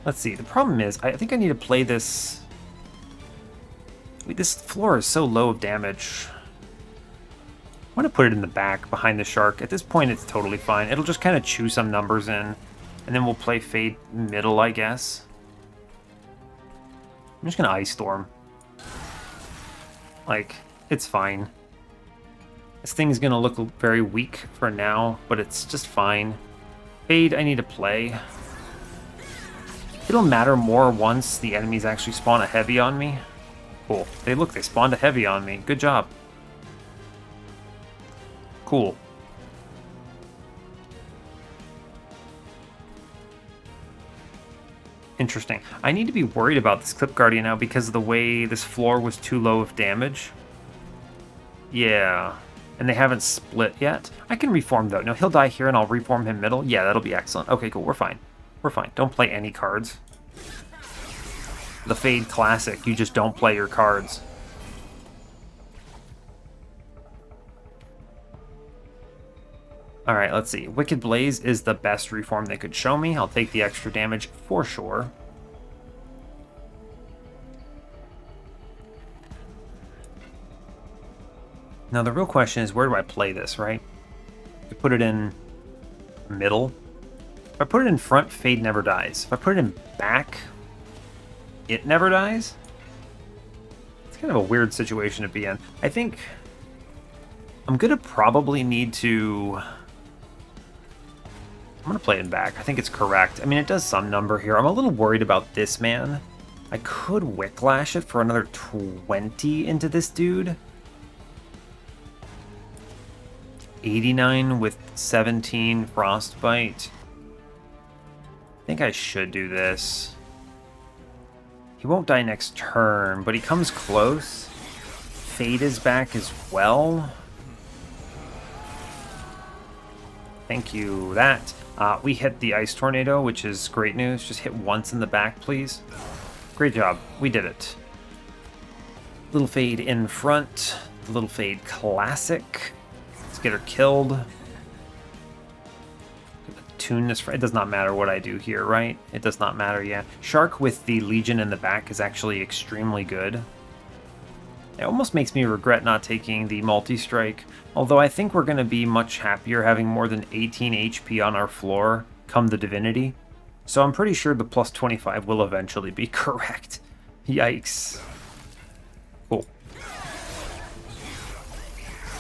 Let's see. The problem is, I think I need to play this. Wait, this floor is so low of damage. I want to put it in the back behind the shark. At this point, it's totally fine. It'll just kind of chew some numbers in, and then we'll play Fade middle, I guess. I'm just going to Ice Storm. Like, it's fine. This thing's going to look very weak for now, but it's just fine. Fade, I need to play. It'll matter more once the enemies actually spawn a heavy on me. Cool. They spawned a heavy on me. Good job. Cool. Interesting. I need to be worried about this Clip Guardian now because of the way this floor was too low of damage. Yeah. And they haven't split yet. I can reform though. No, he'll die here and I'll reform him middle. Yeah, that'll be excellent. Okay, cool. We're fine. We're fine. Don't play any cards. The Fade classic. You just don't play your cards. Alright, let's see. Wicked Blaze is the best reform they could show me. I'll take the extra damage for sure. Now the real question is, where do I play this, right? I put it in middle. If I put it in front, Fade never dies. If I put it in back, it never dies? It's kind of a weird situation to be in. I think I'm going to probably need to... I'm going to play it in back. I think it's correct. I mean, it does some number here. I'm a little worried about this man. I could Wicklash it for another 20 into this dude. 89 with 17 Frostbite. I think I should do this. He won't die next turn, but he comes close. Fade is back as well. Thank you, that. We hit the Ice Tornado, which is great news. Just hit once in the back, please. Great job. We did it. Little Fade in front. Little Fade classic. Let's get her killed. Tune this. It does not matter what I do here, right? It does not matter, yeah. Shark with the Legion in the back is actually extremely good. It almost makes me regret not taking the multi-strike, although I think we're going to be much happier having more than 18 HP on our floor come the Divinity. So I'm pretty sure the plus 25 will eventually be correct. Yikes. Cool.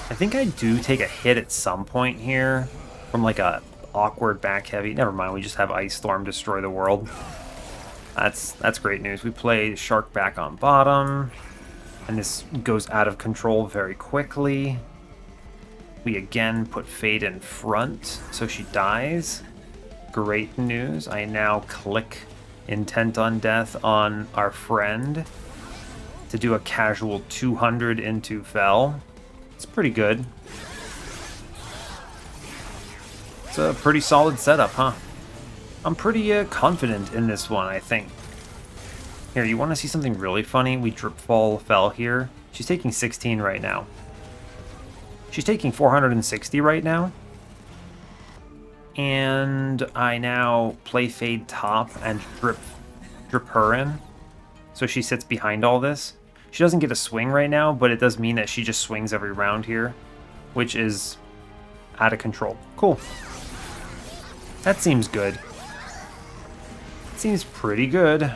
I think I do take a hit at some point here from like a awkward back heavy. Never mind, we just have Ice Storm destroy the world. That's great news. We play Shark back on bottom, and this goes out of control very quickly. We again put Fade in front, so she dies. Great news. I now click Intent on Death on our friend to do a casual 200 into Fel. It's pretty good. It's a pretty solid setup, huh? I'm pretty confident in this one, I think. Here, you want to see something really funny? We drip fall Fel here. She's taking 16 right now. She's taking 460 right now. And I now play Fade top and drip her in. So she sits behind all this. She doesn't get a swing right now, but it does mean that she just swings every round here, which is out of control. Cool. That seems good. Seems pretty good.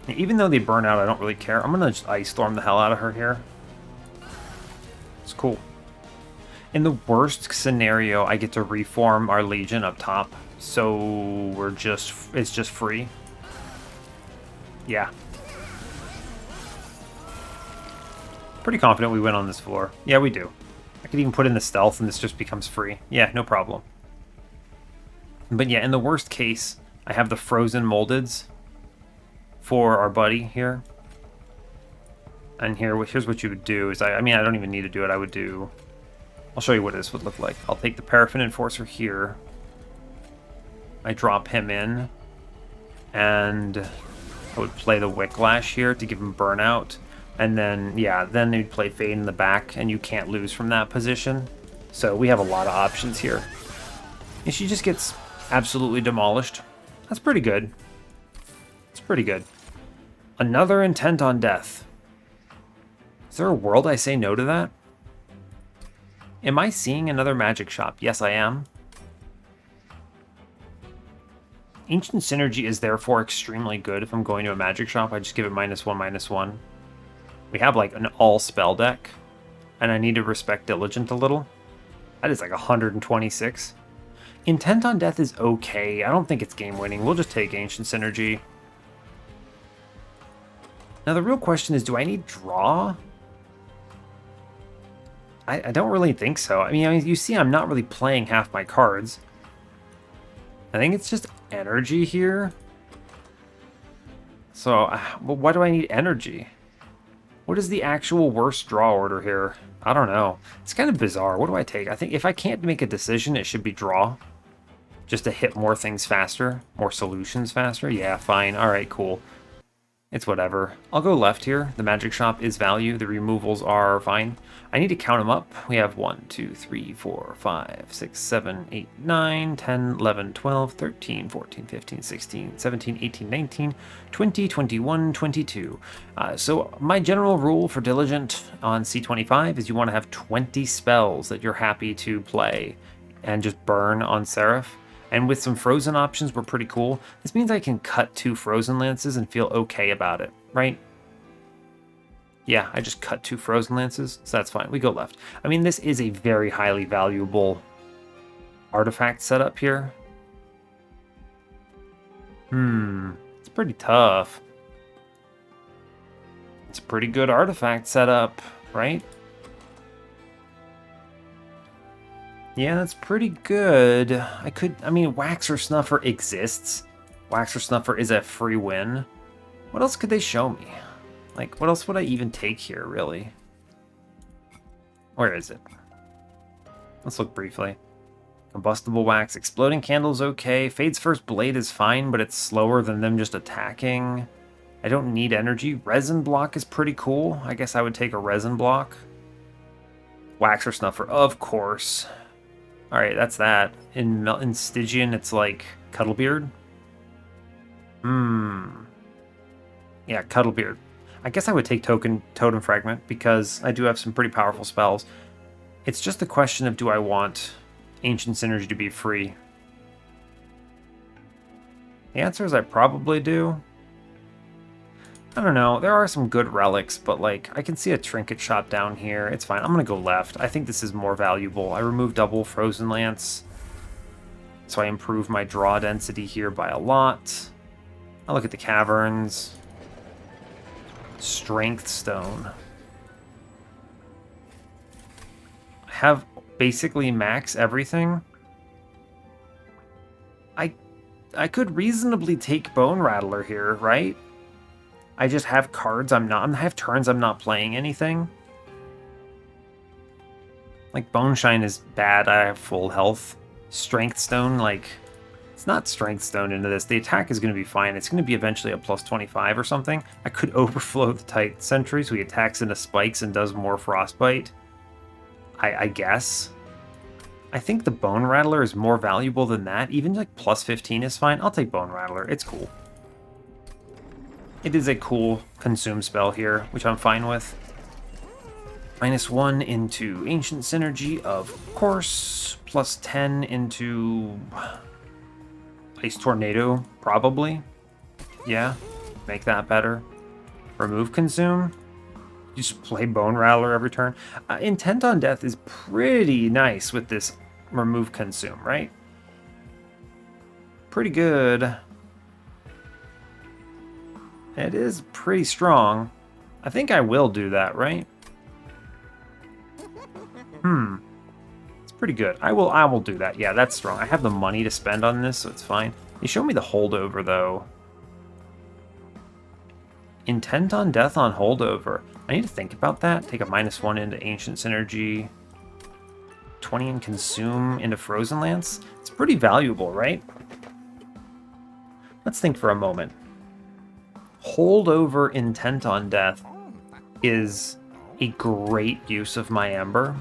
Even though they burn out, I don't really care. I'm gonna just Ice Storm the hell out of her here. It's cool. In the worst scenario, I get to reform our Legion up top, so it's just free. Yeah. Pretty confident we win on this floor. Yeah, we do. I could even put in the stealth and this just becomes free. Yeah, no problem. But yeah, in the worst case, I have the frozen moldeds for our buddy here. And here's what you would do is, I mean, I don't even need to do it. I'll show you what this would look like. I'll take the Paraffin Enforcer here. I drop him in. And I would play the Wicklash here to give him burnout. And then, yeah, then you'd play Fade in the back, and you can't lose from that position. So we have a lot of options here. And she just gets absolutely demolished. That's pretty good. It's pretty good. Another Intent on Death. Is there a world I say no to that? Am I seeing another magic shop? Yes, I am. Ancient Synergy is therefore extremely good if I'm going to a magic shop. I just give it -1/-1. We have like an all spell deck, and I need to respect Diligent a little. That is like 126. Intent on Death is okay. I don't think it's game winning. We'll just take Ancient Synergy. Now the real question is, do I need draw? I don't really think so. I mean, you see I'm not really playing half my cards. I think it's just energy here. So, well, why do I need energy? What is the actual worst draw order here? I don't know. It's kind of bizarre. What do I take? I think if I can't make a decision, it should be draw. Just to hit more things faster, more solutions faster. Yeah, fine. All right, cool. It's whatever. I'll go left here. The magic shop is value. The removals are fine. I need to count them up. We have 1, 2, 3, 4, 5, 6, 7, 8, 9, 10, 11, 12, 13, 14, 15, 16, 17, 18, 19, 20, 21, 22. So my general rule for Diligent on C25 is you want to have 20 spells that you're happy to play and just burn on Seraph. And with some frozen options, we're pretty cool. This means I can cut 2 frozen lances and feel okay about it, right? Yeah, I just cut 2 frozen lances, so that's fine. We go left. I mean, this is a very highly valuable artifact setup here. It's pretty tough. It's a pretty good artifact setup, right? Yeah, that's pretty good. I mean, Waxer Snuffer exists. Waxer Snuffer is a free win. What else could they show me? Like, what else would I even take here, really? Where is it? Let's look briefly. Combustible Wax, Exploding Candle's okay. Fade's First Blade is fine, but it's slower than them just attacking. I don't need energy. Resin Block is pretty cool. I guess I would take a Resin Block. Waxer Snuffer, of course. Alright, that's that. In Stygian, it's like Cuddlebeard. Yeah, Cuddlebeard. I guess I would take Totem Fragment because I do have some pretty powerful spells. It's just the question of, do I want Ancient Synergy to be free? The answer is I probably do. I don't know. There are some good relics, but like I can see a trinket shop down here. It's fine. I'm going to go left. I think this is more valuable. I remove double Frozen Lance, so I improve my draw density here by a lot. I'll look at the caverns. Strength Stone. I have basically max everything. I could reasonably take Bone Rattler here, right? I just have cards I have turns I'm not playing anything. Like Bone Shine is bad, I have full health. Strength Stone, like, it's not Strength Stone into this. The attack is going to be fine. It's going to be eventually a plus 25 or something. I could overflow the Titan Sentry so he attacks into spikes and does more Frostbite. I guess. I think the Bone Rattler is more valuable than that. Even like plus 15 is fine. I'll take Bone Rattler. It's cool. It is a cool consume spell here, which I'm fine with. -1 into Ancient Synergy, of course. Plus 10 into Ice Tornado, probably. Yeah, make that better. Remove Consume. You just play Bone Rattler every turn. Intent on Death is pretty nice with this Remove Consume, right? Pretty good. It is pretty strong. I think I will do that, right? It's pretty good. I will do that. Yeah, that's strong. I have the money to spend on this, so it's fine. You show me the holdover, though. Intent on Death on holdover. I need to think about that. Take a -1 into Ancient Synergy. 20 and Consume into Frozen Lance. It's pretty valuable, right? Let's think for a moment. Holdover Intent on Death is a great use of my Ember.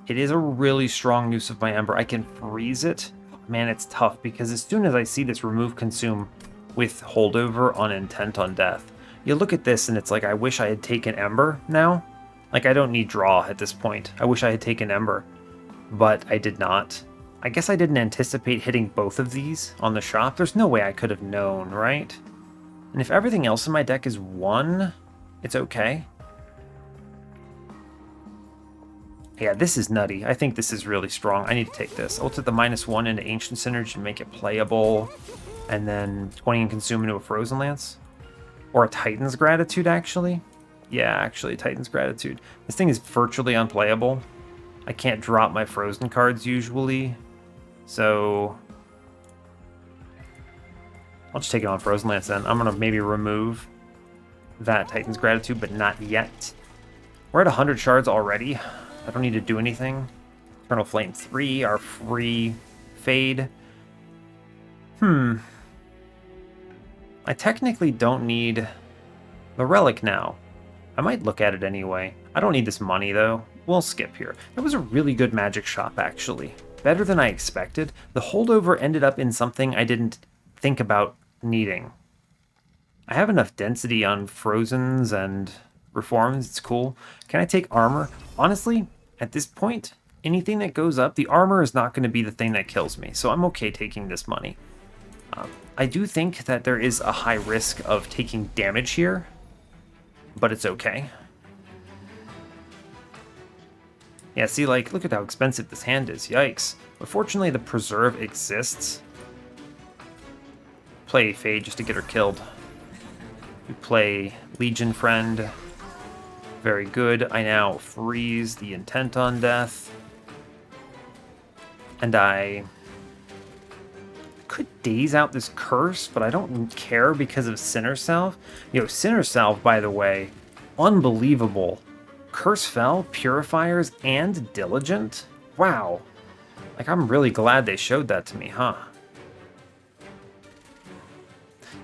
It is a really strong use of my Ember. I can freeze it. Man, it's tough because as soon as I see this remove Consume with holdover on Intent on Death, you look at this and it's like, I wish I had taken Ember now. Like, I don't need draw at this point. I wish I had taken Ember, but I did not. I guess I didn't anticipate hitting both of these on the shop. There's no way I could have known, right? And if everything else in my deck is 1, it's okay. Yeah, this is nutty. I think this is really strong. I need to take this. I'll take the -1 into Ancient Synergy and make it playable. And then 20 and Consume into a Frozen Lance. Or a Titan's Gratitude, actually. Yeah, actually, Titan's Gratitude. This thing is virtually unplayable. I can't drop my Frozen cards usually. So I'll just take it on Frozen Lance then. I'm going to maybe remove that Titan's Gratitude, but not yet. We're at 100 shards already. I don't need to do anything. Eternal Flame 3, our free fade. I technically don't need the relic now. I might look at it anyway. I don't need this money though. We'll skip here. That was a really good magic shop actually. Better than I expected. The holdover ended up in something I didn't think about needing. I have enough density on Frozens and Reforms. It's cool. Can I take armor? Honestly, at this point, anything that goes up, the armor is not going to be the thing that kills me. So I'm okay taking this money. I do think that there is a high risk of taking damage here, but it's okay. Yeah, see, like, look at how expensive this hand is. Yikes. But fortunately, the Preserve exists. Play Fade just to get her killed. We play Legion Friend. Very good. I now freeze the Intent on Death. And I could daze out this curse, but I don't care because of Sinner Salve. You know, Sinner Salve, by the way, unbelievable. Curse Fell, Purifiers, and Diligent? Wow. Like, I'm really glad they showed that to me, huh?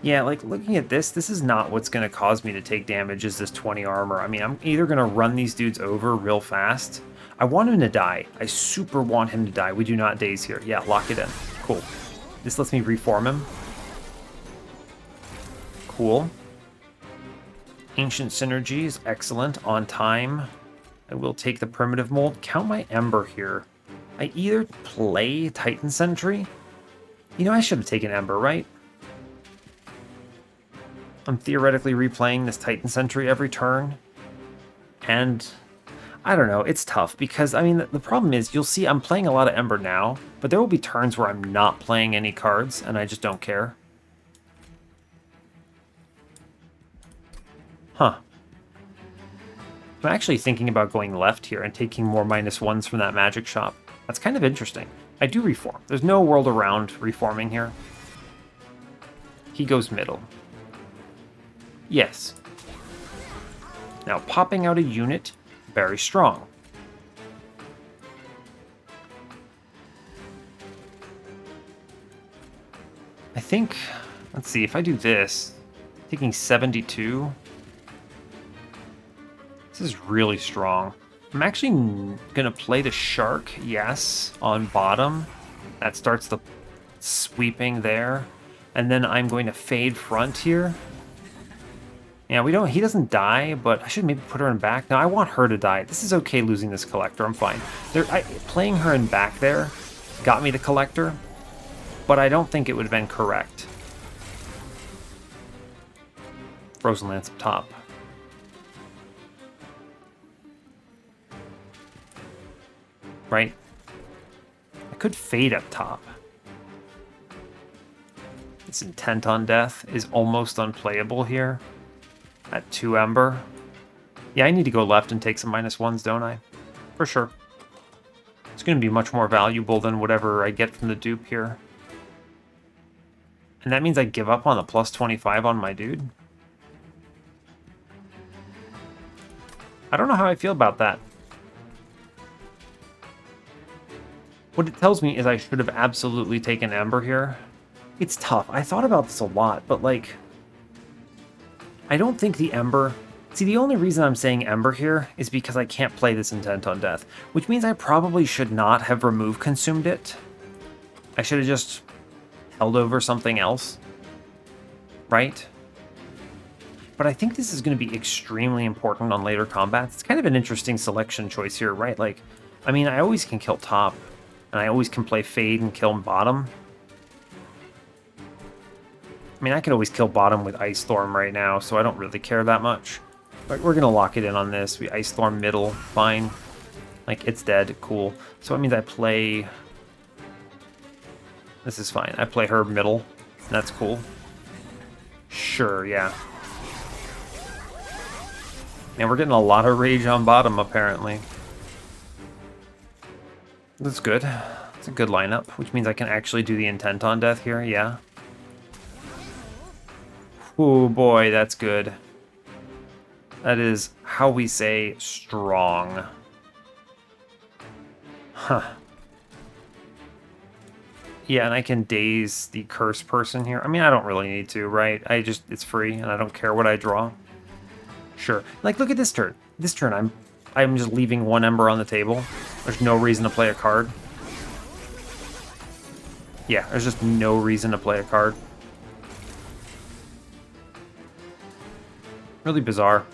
Yeah, like, looking at this is not what's going to cause me to take damage is this 20 armor. I mean, I'm either going to run these dudes over real fast. I want him to die. I super want him to die. We do not daze here. Yeah, lock it in. Cool. This lets me reform him. Cool. Ancient Synergy is excellent. On time. I will take the Primitive Mold. Count my Ember here. I either play Titan Sentry. You know, I should have taken Ember, right? I'm theoretically replaying this Titan Sentry every turn. And I don't know, it's tough because, I mean, the problem is you'll see I'm playing a lot of Ember now, but there will be turns where I'm not playing any cards and I just don't care. Huh. I'm actually thinking about going left here and taking more -1s from that magic shop. That's kind of interesting. I do reform. There's no world around reforming here. He goes middle. Yes. Now, popping out a unit, very strong. I think, let's see, if I do this, taking 72, this is really strong. I'm actually going to play the Shark, yes, on bottom. That starts the sweeping there. And then I'm going to fade front here. Yeah, he doesn't die, but I should maybe put her in back. Now, I want her to die. This is okay losing this Collector, I'm fine. Playing her in back there got me the Collector, but I don't think it would have been correct. Frozen Lance up top. Right? I could fade up top. This Intent on Death is almost unplayable here. At 2 Ember. Yeah, I need to go left and take some -1s, don't I? For sure. It's going to be much more valuable than whatever I get from the dupe here. And that means I give up on the plus 25 on my dude? I don't know how I feel about that. What it tells me is I should have absolutely taken Ember here. It's tough. I thought about this a lot, but like, I don't think the Ember... See, the only reason I'm saying Ember here is because I can't play this Intent on Death, which means I probably should not have remove consumed it. I should have just held over something else, right? But I think this is going to be extremely important on later combats. It's kind of an interesting selection choice here, right? Like, I mean, I always can kill top, and I always can play Fade and kill bottom. I mean, I can always kill bottom with Ice Storm right now, so I don't really care that much. But we're going to lock it in on this. We Ice Storm middle, fine. Like, it's dead, cool. So it means I play... This is fine. I play her middle. That's cool. Sure, yeah. And we're getting a lot of rage on bottom, apparently. That's good. It's a good lineup, which means I can actually do the Intent on Death here, yeah. Oh boy, that's good. That is how we say strong. Huh. Yeah, and I can daze the curse person here. I mean, I don't really need to, right? It's free, and I don't care what I draw. Sure. Like, look at this turn. This turn, I'm just leaving one Ember on the table. There's no reason to play a card. Yeah, there's just no reason to play a card. Really bizarre.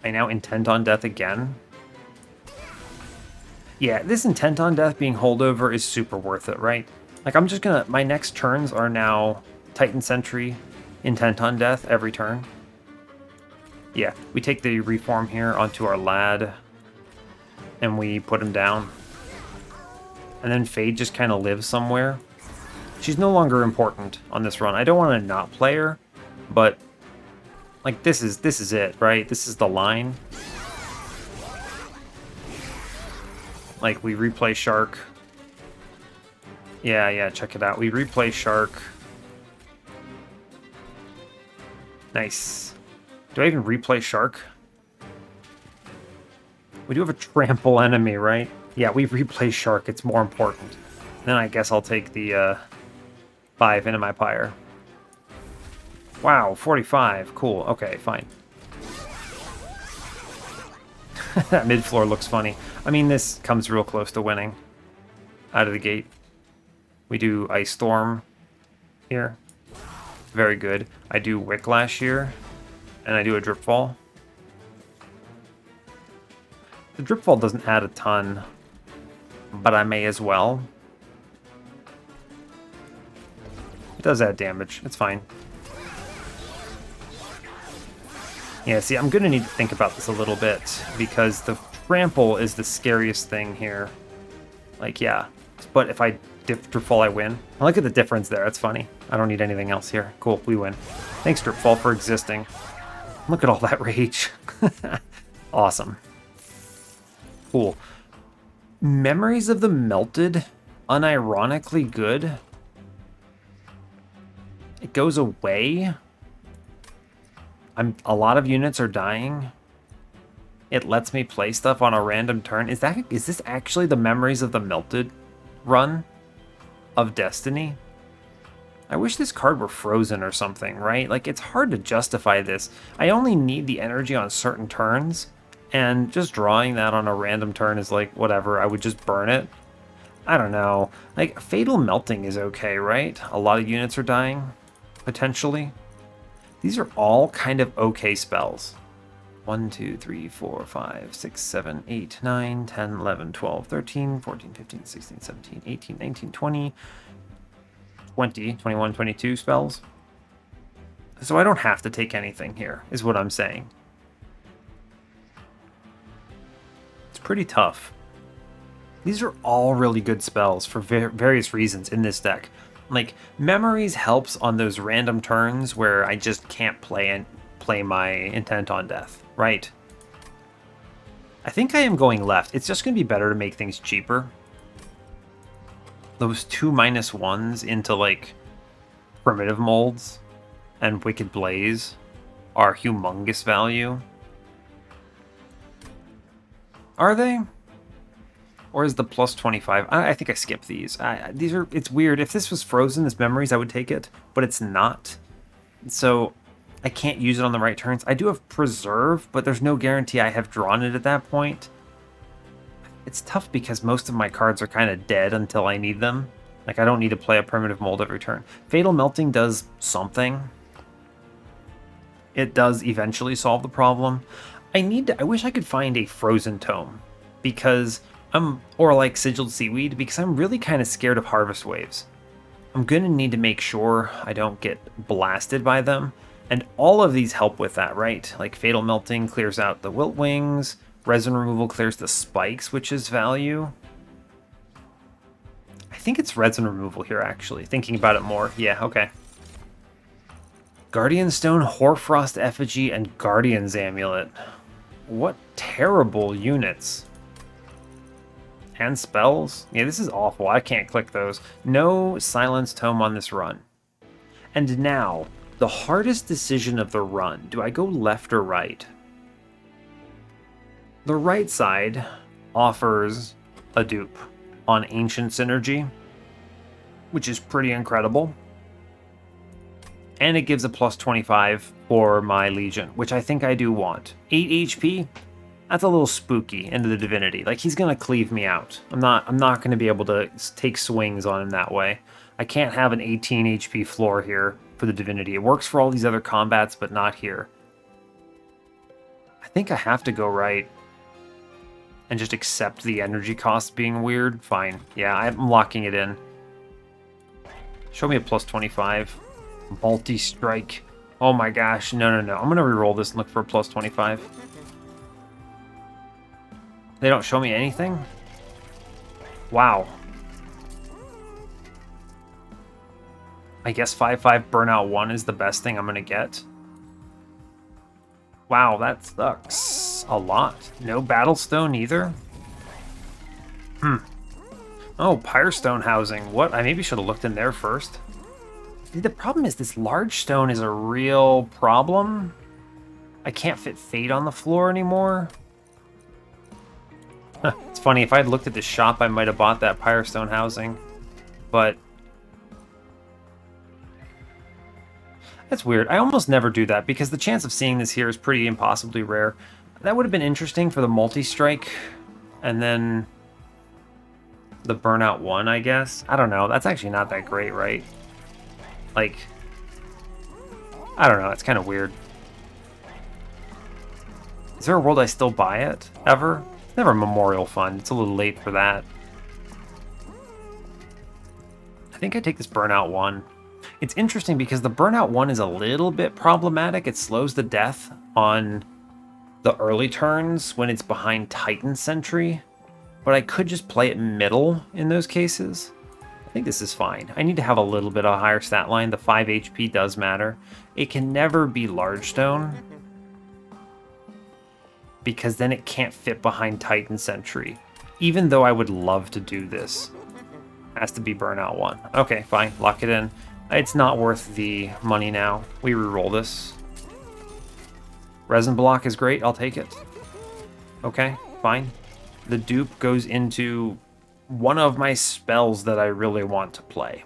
I now Intent on Death again. Yeah, this Intent on Death being holdover is super worth it, right? Like, I'm just gonna... My next turns are now Titan Sentry, Intent on Death every turn. Yeah, we take the Reform here onto our lad, and we put him down. And then Fade just kind of lives somewhere. She's no longer important on this run. I don't want to not play her, but... Like, this is it, right? This is the line. Like, we replay Shark. Yeah, check it out. We replay Shark. Nice. Do I even replay Shark? We do have a trample enemy, right? Yeah, we replay Shark. It's more important. Then I guess I'll take the 5 into my Pyre. Wow, 45. Cool. Okay, fine. That mid-floor looks funny. I mean, this comes real close to winning. Out of the gate. We do Ice Storm here. Very good. I do Wicklash here. And I do a Dripfall. The Dripfall doesn't add a ton, but I may as well. It does add damage. It's fine. Yeah, see, I'm going to need to think about this a little bit, because the trample is the scariest thing here. Like, yeah. But if I Dripfall, I win. I look at the difference there. It's funny. I don't need anything else here. Cool, we win. Thanks, Dripfall, for existing. Look at all that rage. Awesome. Cool. Memories of the Melted, unironically good. It goes away. A lot of units are dying. It lets me play stuff on a random turn. Is this actually the Memories of the Melted run of Destiny? I wish this card were frozen or something, right? Like, it's hard to justify this. I only need the energy on certain turns, and just drawing that on a random turn is like, whatever, I would just burn it. I don't know. Like, Fatal Melting is okay, right? A lot of units are dying, potentially. These are all kind of okay spells. 1, 2, 3, 4, 5, 6, 7, 8, 9, 10, 11, 12, 13, 14, 15, 16, 17, 18, 19, 20, 20, 21, 22 spells. So I don't have to take anything here, is what I'm saying. It's pretty tough. These are all really good spells for various reasons in this deck. Like, Memories helps on those random turns where I just can't play my Intent on Death, right? I think I am going left. It's just going to be better to make things cheaper. Those 2 -1s into, like, Primitive Molds and Wicked Blaze are humongous value. Are they? Or is the plus 25? I think I skipped these. These are, it's weird. If this was frozen as memories, I would take it, but it's not. So I can't use it on the right turns. I do have Preserve, but there's no guarantee I have drawn it at that point. It's tough because most of my cards are kind of dead until I need them. Like, I don't need to play a Primitive Mold every turn. Fatal Melting does something. It does eventually solve the problem. I wish I could find a Frozen Tome, because or like Sigiled Seaweed, because I'm really kind of scared of Harvest Waves. I'm gonna need to make sure I don't get blasted by them, and all of these help with that, right? Like Fatal Melting clears out the Wilt Wings, Resin Removal clears the spikes, which is value. I think it's Resin Removal here, actually, thinking about it more. Yeah, okay. Guardian Stone, Hoarfrost Effigy, and Guardian's Amulet. What terrible units. And spells? Yeah, this is awful. I can't click those. No Silence Tome on this run. And now, the hardest decision of the run. Do I go left or right? The right side offers a dupe on Ancient Synergy, which is pretty incredible. And it gives a plus 25 for my Legion, which I think I do want. 8 HP? That's a little spooky into the Divinity. Like, he's going to cleave me out. I'm not going to be able to take swings on him that way. I can't have an 18 HP floor here for the Divinity. It works for all these other combats, but not here. I think I have to go right and just accept the energy cost being weird. Fine. Yeah, I'm locking it in. Show me a plus 25. Multi-strike. Oh my gosh. No. I'm going to reroll this and look for a plus 25. They don't show me anything? Wow. I guess 5/5 Burnout 1 is the best thing I'm going to get. Wow, that sucks a lot. No Battlestone either? Oh, Pyrestone housing. What? I maybe should have looked in there first. The problem is this large stone is a real problem. I can't fit Fate on the floor anymore. It's funny, if I had looked at the shop, I might have bought that Pyrestone housing. But that's weird. I almost never do that because the chance of seeing this here is pretty impossibly rare. That would have been interesting for the multi-strike and then the Burnout 1, I guess. I don't know. That's actually not that great, right? Like, I don't know. It's kind of weird. Is there a world I still buy it? Ever? Never Memorial Fund. It's a little late for that. I think I take this Burnout 1. It's interesting because the Burnout 1 is a little bit problematic. It slows the death on the early turns when it's behind Titan Sentry. But I could just play it middle in those cases. I think this is fine. I need to have a little bit of a higher stat line. The 5 HP does matter. It can never be Large Stone, because then it can't fit behind Titan Sentry. Even though I would love to do this. Has to be Burnout 1. Okay, fine. Lock it in. It's not worth the money now. We reroll this. Resin Block is great. I'll take it. Okay, fine. The dupe goes into one of my spells that I really want to play.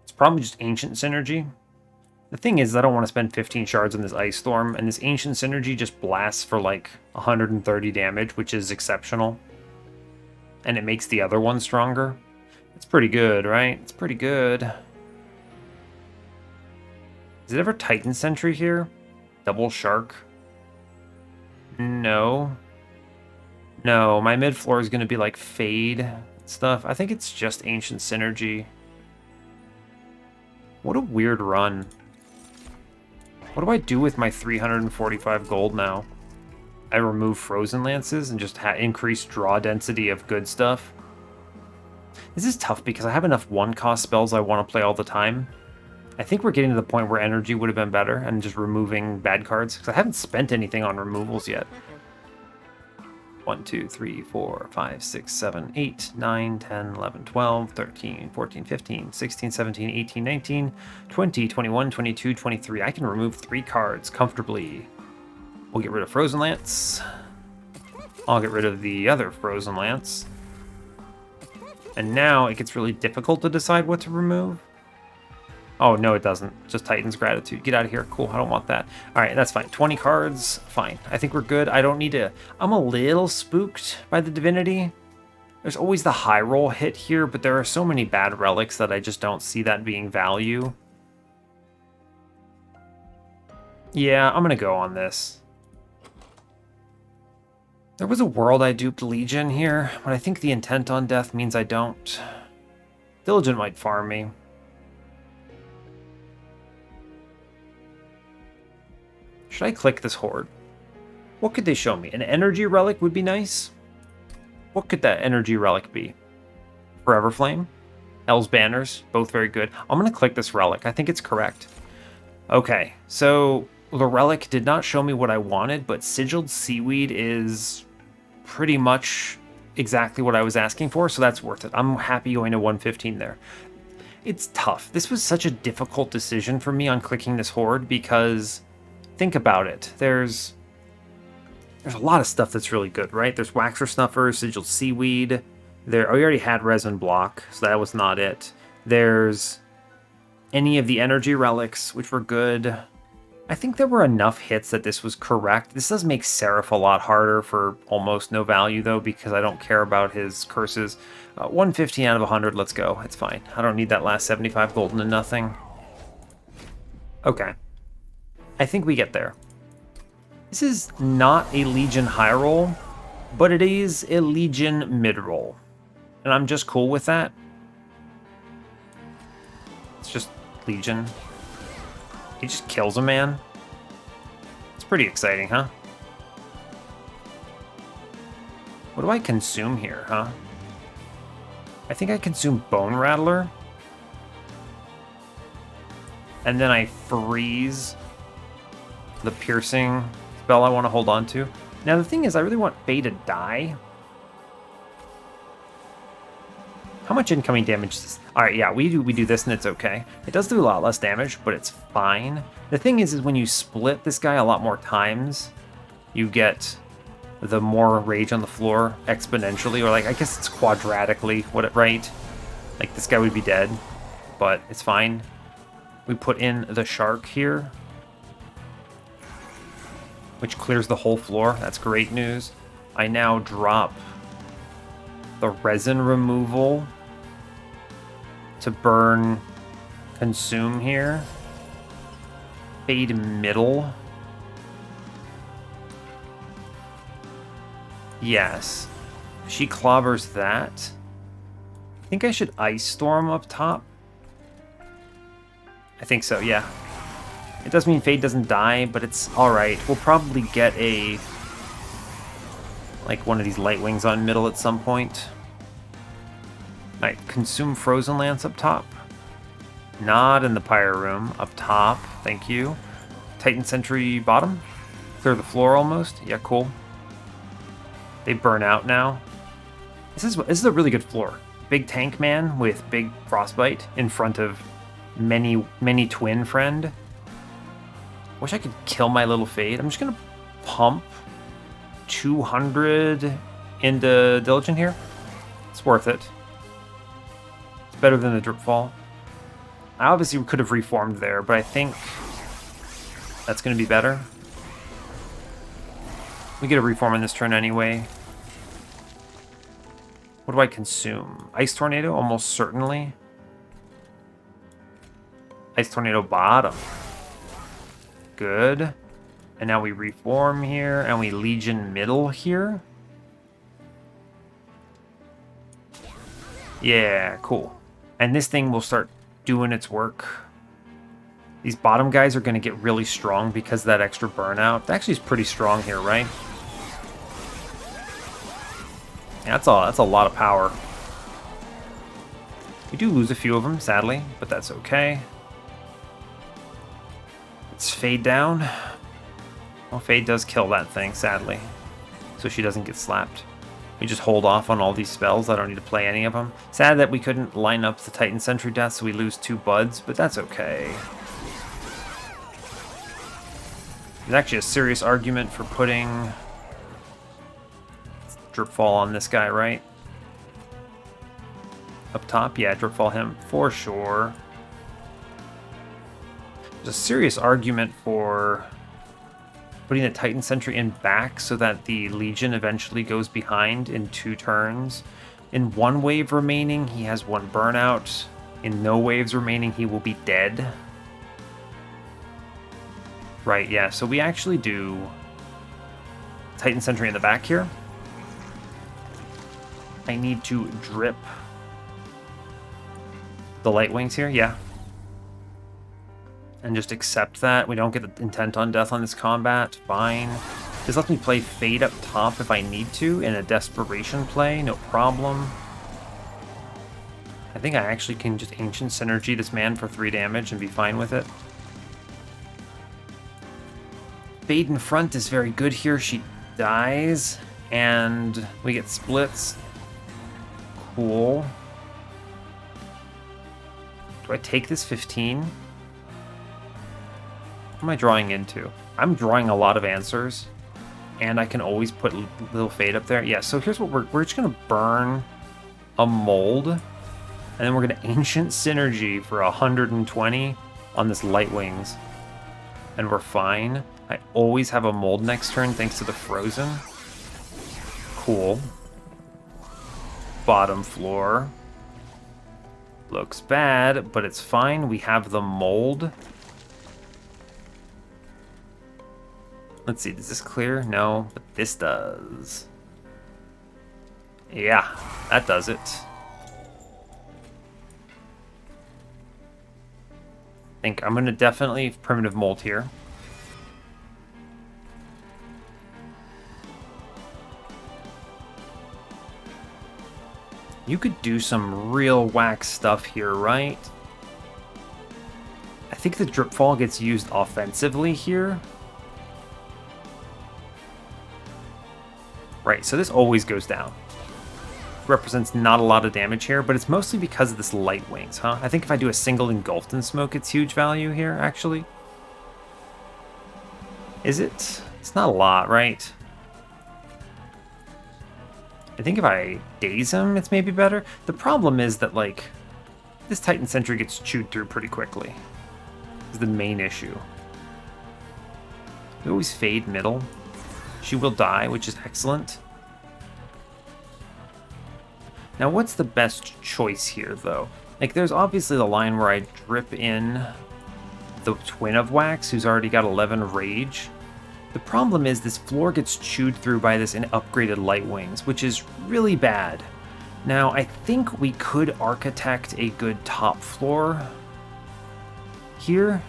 It's probably just Ancient Synergy. The thing is, I don't want to spend 15 shards on this Ice Storm, and this Ancient Synergy just blasts for like 130 damage, which is exceptional. And it makes the other one stronger. It's pretty good, right? It's pretty good. Is it ever Titan Sentry here? Double Shark? No. No, my mid floor is going to be like Fade stuff. I think it's just Ancient Synergy. What a weird run. What do I do with my 345 gold now? I remove Frozen Lances and just increase draw density of good stuff. This is tough because I have enough one-cost spells I want to play all the time. I think we're getting to the point where energy would have been better and just removing bad cards, because I haven't spent anything on removals yet. 1, 2, 3, 4, 5, 6, 7, 8, 9, 10, 11, 12, 13, 14, 15, 16, 17, 18, 19, 20, 21, 22, 23. I can remove 3 cards comfortably. We'll get rid of Frozen Lance. I'll get rid of the other Frozen Lance. And now it gets really difficult to decide what to remove. Oh, no, it doesn't. Just Titan's Gratitude. Get out of here. Cool. I don't want that. All right, that's fine. 20 cards. Fine. I think we're good. I don't need to... I'm a little spooked by the Divinity. There's always the high roll hit here, but there are so many bad relics that I just don't see that being value. Yeah, I'm going to go on this. There was a world I duped Legion here, but I think the intent on death means I don't. Diligent might farm me. Should I click this horde? What could they show me? An energy relic would be nice. What could that energy relic be? Forever Flame? Hell's Banners, both very good. I'm going to click this relic. I think it's correct. Okay, so the relic did not show me what I wanted, but Sigiled Seaweed is pretty much exactly what I was asking for, so that's worth it. I'm happy going to 115 there. It's tough. This was such a difficult decision for me on clicking this horde because... think about it. There's a lot of stuff that's really good, right? There's Waxer Snuffer, Sigiled Seaweed. We already had Resin Block, so that was not it. There's any of the energy relics, which were good. I think there were enough hits that this was correct. This does make Seraph a lot harder for almost no value, though, because I don't care about his curses. 115 out of 100, let's go. It's fine. I don't need that last 75 golden to nothing. Okay. I think we get there. This is not a Legion high roll, but it is a Legion mid roll. And I'm just cool with that. It's just Legion. He just kills a man. It's pretty exciting, huh? What do I consume here, huh? I think I consume Bone Rattler. And then I freeze the piercing spell I want to hold on to. Now the thing is, I really want Faye to die. How much incoming damage is this? Alright, yeah, we do this and it's okay. It does do a lot less damage, but it's fine. The thing is when you split this guy a lot more times, you get the more rage on the floor exponentially, or like, I guess it's quadratically, right? Like, this guy would be dead, but it's fine. We put in the shark here, which clears the whole floor. That's great news. I now drop the resin removal to burn consume here. Fade middle. Yes. She clobbers that. I think I should Ice Storm up top. I think so, yeah. It does mean Fade doesn't die, but it's alright. We'll probably get a... like one of these Light Wings on middle at some point. Alright, consume Frozen Lance up top. Not in the Pyre Room. Up top, thank you. Titan Sentry bottom. Clear the floor almost. Yeah, cool. They burn out now. This is a really good floor. Big tank man with big frostbite in front of many twin friend. Wish I could kill my little Fade. I'm just gonna pump 200 into Diligent here. It's worth it. It's better than the Drip Fall. I obviously could have reformed there, but I think that's gonna be better. We get a reform in this turn anyway. What do I consume? Ice Tornado, almost certainly. Ice Tornado bottom. Good. And now we reform here, and we Legion middle here. Yeah, cool. And this thing will start doing its work. These bottom guys are going to get really strong because of that extra burnout. That actually is pretty strong here, right? Yeah, that's a lot of power. We do lose a few of them, sadly, but that's okay. Let's Fade down. Well, Fade does kill that thing, sadly. so she doesn't get slapped. We just hold off on all these spells. I don't need to play any of them. Sad that we couldn't line up the Titan Sentry death, so we lose 2 buds, but that's okay. There's actually a serious argument for putting Drip Fall on this guy, right? Up top? Yeah, Drip Fall him for sure. There's a serious argument for putting the Titan Sentry in back so that the Legion eventually goes behind in 2 turns. In 1 wave remaining, he has 1 burnout. In no waves remaining, he will be dead. Right, yeah, so we actually do Titan Sentry in the back here. I need to drip the Light Wings here, yeah. And just accept that. We don't get the intent on death on this combat. Fine. This lets me play Fade up top if I need to in a desperation play. No problem. I think I actually can just Ancient Synergy this man for 3 damage and be fine with it. Fade in front is very good here. She dies. And we get splits. Cool. Do I take this 15? What am I drawing into? I'm drawing a lot of answers, and I can always put little Fade up there. Yeah, so here's what we're just gonna burn a mold, and then we're gonna Ancient Synergy for 120 on this Light Wings, and we're fine. I always have a mold next turn thanks to the Frozen. Cool. Bottom floor. Looks bad, but it's fine. We have the mold. Let's see, does this clear? No, but this does. Yeah, that does it. I think I'm going to definitely Primitive Mold here. You could do some real whack stuff here, right? I think the Drip Fall gets used offensively here. Right, so this always goes down. Represents not a lot of damage here, but it's mostly because of this Light Wings, huh? I think if I do a single Engulfed in Smoke, it's huge value here, actually. Is it? It's not a lot, right? I think if I daze him, it's maybe better. The problem is that, like, this Titan Sentry gets chewed through pretty quickly. Is the main issue. We always Fade middle. She will die, which is excellent. Now, what's the best choice here, though? Like, there's obviously the line where I drip in the Twin of Wax, who's already got 11 Rage. The problem is this floor gets chewed through by this upgraded Light Wings, which is really bad. Now, I think we could architect a good top floor here.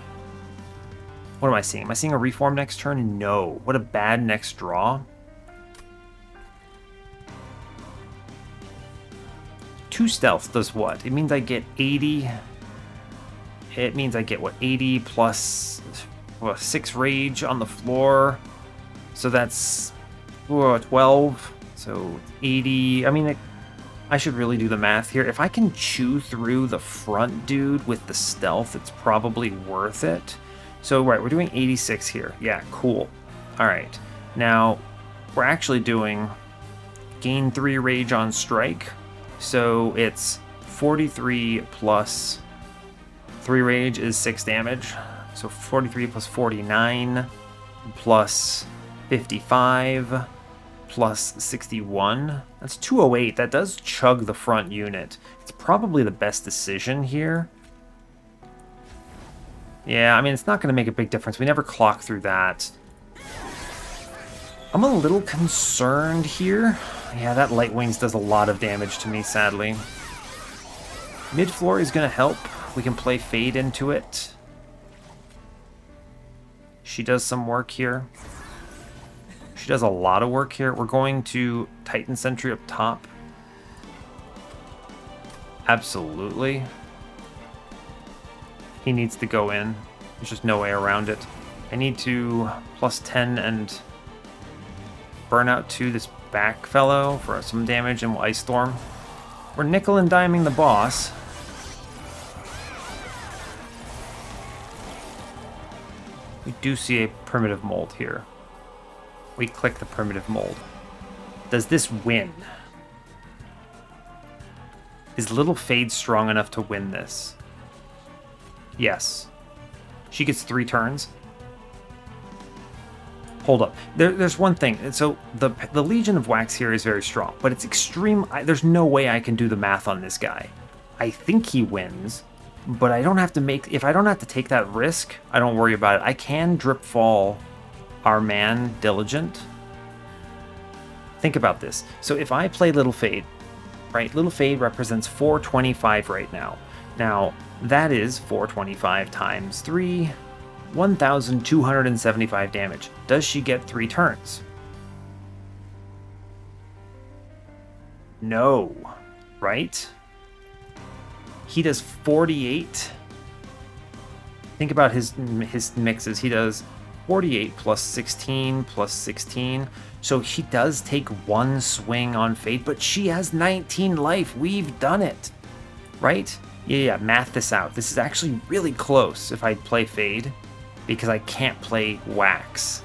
What am I seeing? Am I seeing a Reform next turn? No. What a bad next draw. 2 stealth does what? It means I get 80. It means I get, what, 80 plus 6 rage on the floor. So that's 12. So 80. I mean, I should really do the math here. If I can chew through the front dude with the stealth, it's probably worth it. So, right, we're doing 86 here. Yeah, cool. All right. Now, we're actually doing gain 3 rage on strike. So it's 43 plus 3 rage is 6 damage. So 43 plus 49 plus 55 plus 61. That's 208. That does chug the front unit. It's probably the best decision here. Yeah, I mean, it's not going to make a big difference. We never clock through that. I'm a little concerned here. Yeah, that Light Wings does a lot of damage to me, sadly. Mid floor is going to help. We can play Fade into it. She does some work here. She does a lot of work here. We're going to Titan Sentry up top. Absolutely. He needs to go in. There's just no way around it. I need to plus 10 and burn out to this back fellow for some damage and we'll Ice Storm. We're nickel and diming the boss. We do see a primitive mold here. We click the primitive mold. Does this win? Is Little Fade strong enough to win this? Yes. She gets 3 turns. Hold up. There's one thing. So the Legion of Wax here is very strong, but it's extreme. There's no way I can do the math on this guy. I think he wins, but I don't have to make. If I don't have to take that risk, I don't worry about it. I can drip fall our man Diligent. Think about this. So if I play Little Fade, right? Little Fade represents 425 right now. Now that is 425 times 3. 1,275 damage. Does she get 3 turns? No, right? He does 48. Think about his mixes. He does 48 plus 16 plus 16. So she does take 1 swing on Fade, but she has 19 life. We've done it, right? Yeah, math this out. This is actually really close if I play Fade, because I can't play Wax.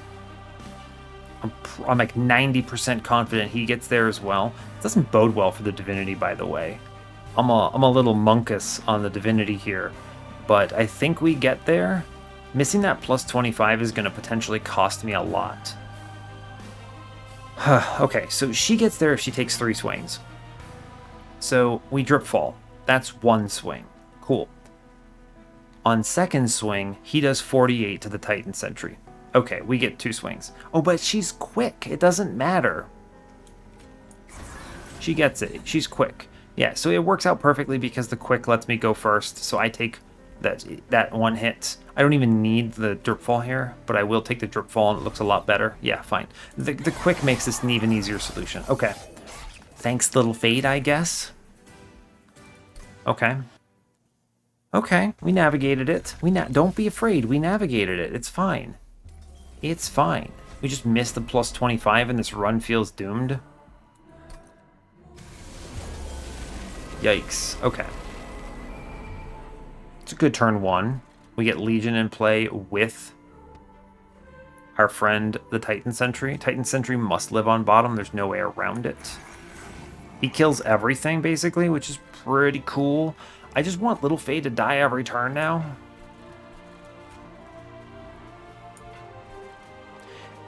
I'm like 90% confident he gets there as well. It doesn't bode well for the Divinity, by the way. I'm a little monkus on the Divinity here, but I think we get there. Missing that plus 25 is going to potentially cost me a lot. Okay, so she gets there if she takes 3 swings. So we drip fall. That's 1 swing. Cool. On second swing, he does 48 to the Titan Sentry. Okay, we get 2 swings. Oh, but she's quick. It doesn't matter. She gets it. She's quick. Yeah, so it works out perfectly because the quick lets me go first. So I take that 1 hit. I don't even need the drip fall here, but I will take the drip fall and it looks a lot better. Yeah, fine. The quick makes this an even easier solution. Okay. Thanks, Little Fade, I guess. Okay. Okay, we navigated it. Don't be afraid. We navigated it. It's fine. It's fine. We just missed the plus 25 and this run feels doomed. Yikes. Okay. It's a good turn 1. We get Legion in play with our friend, the Titan Sentry. Titan Sentry must live on bottom. There's no way around it. He kills everything, basically, which is pretty cool. I just want Little Fade to die every turn now.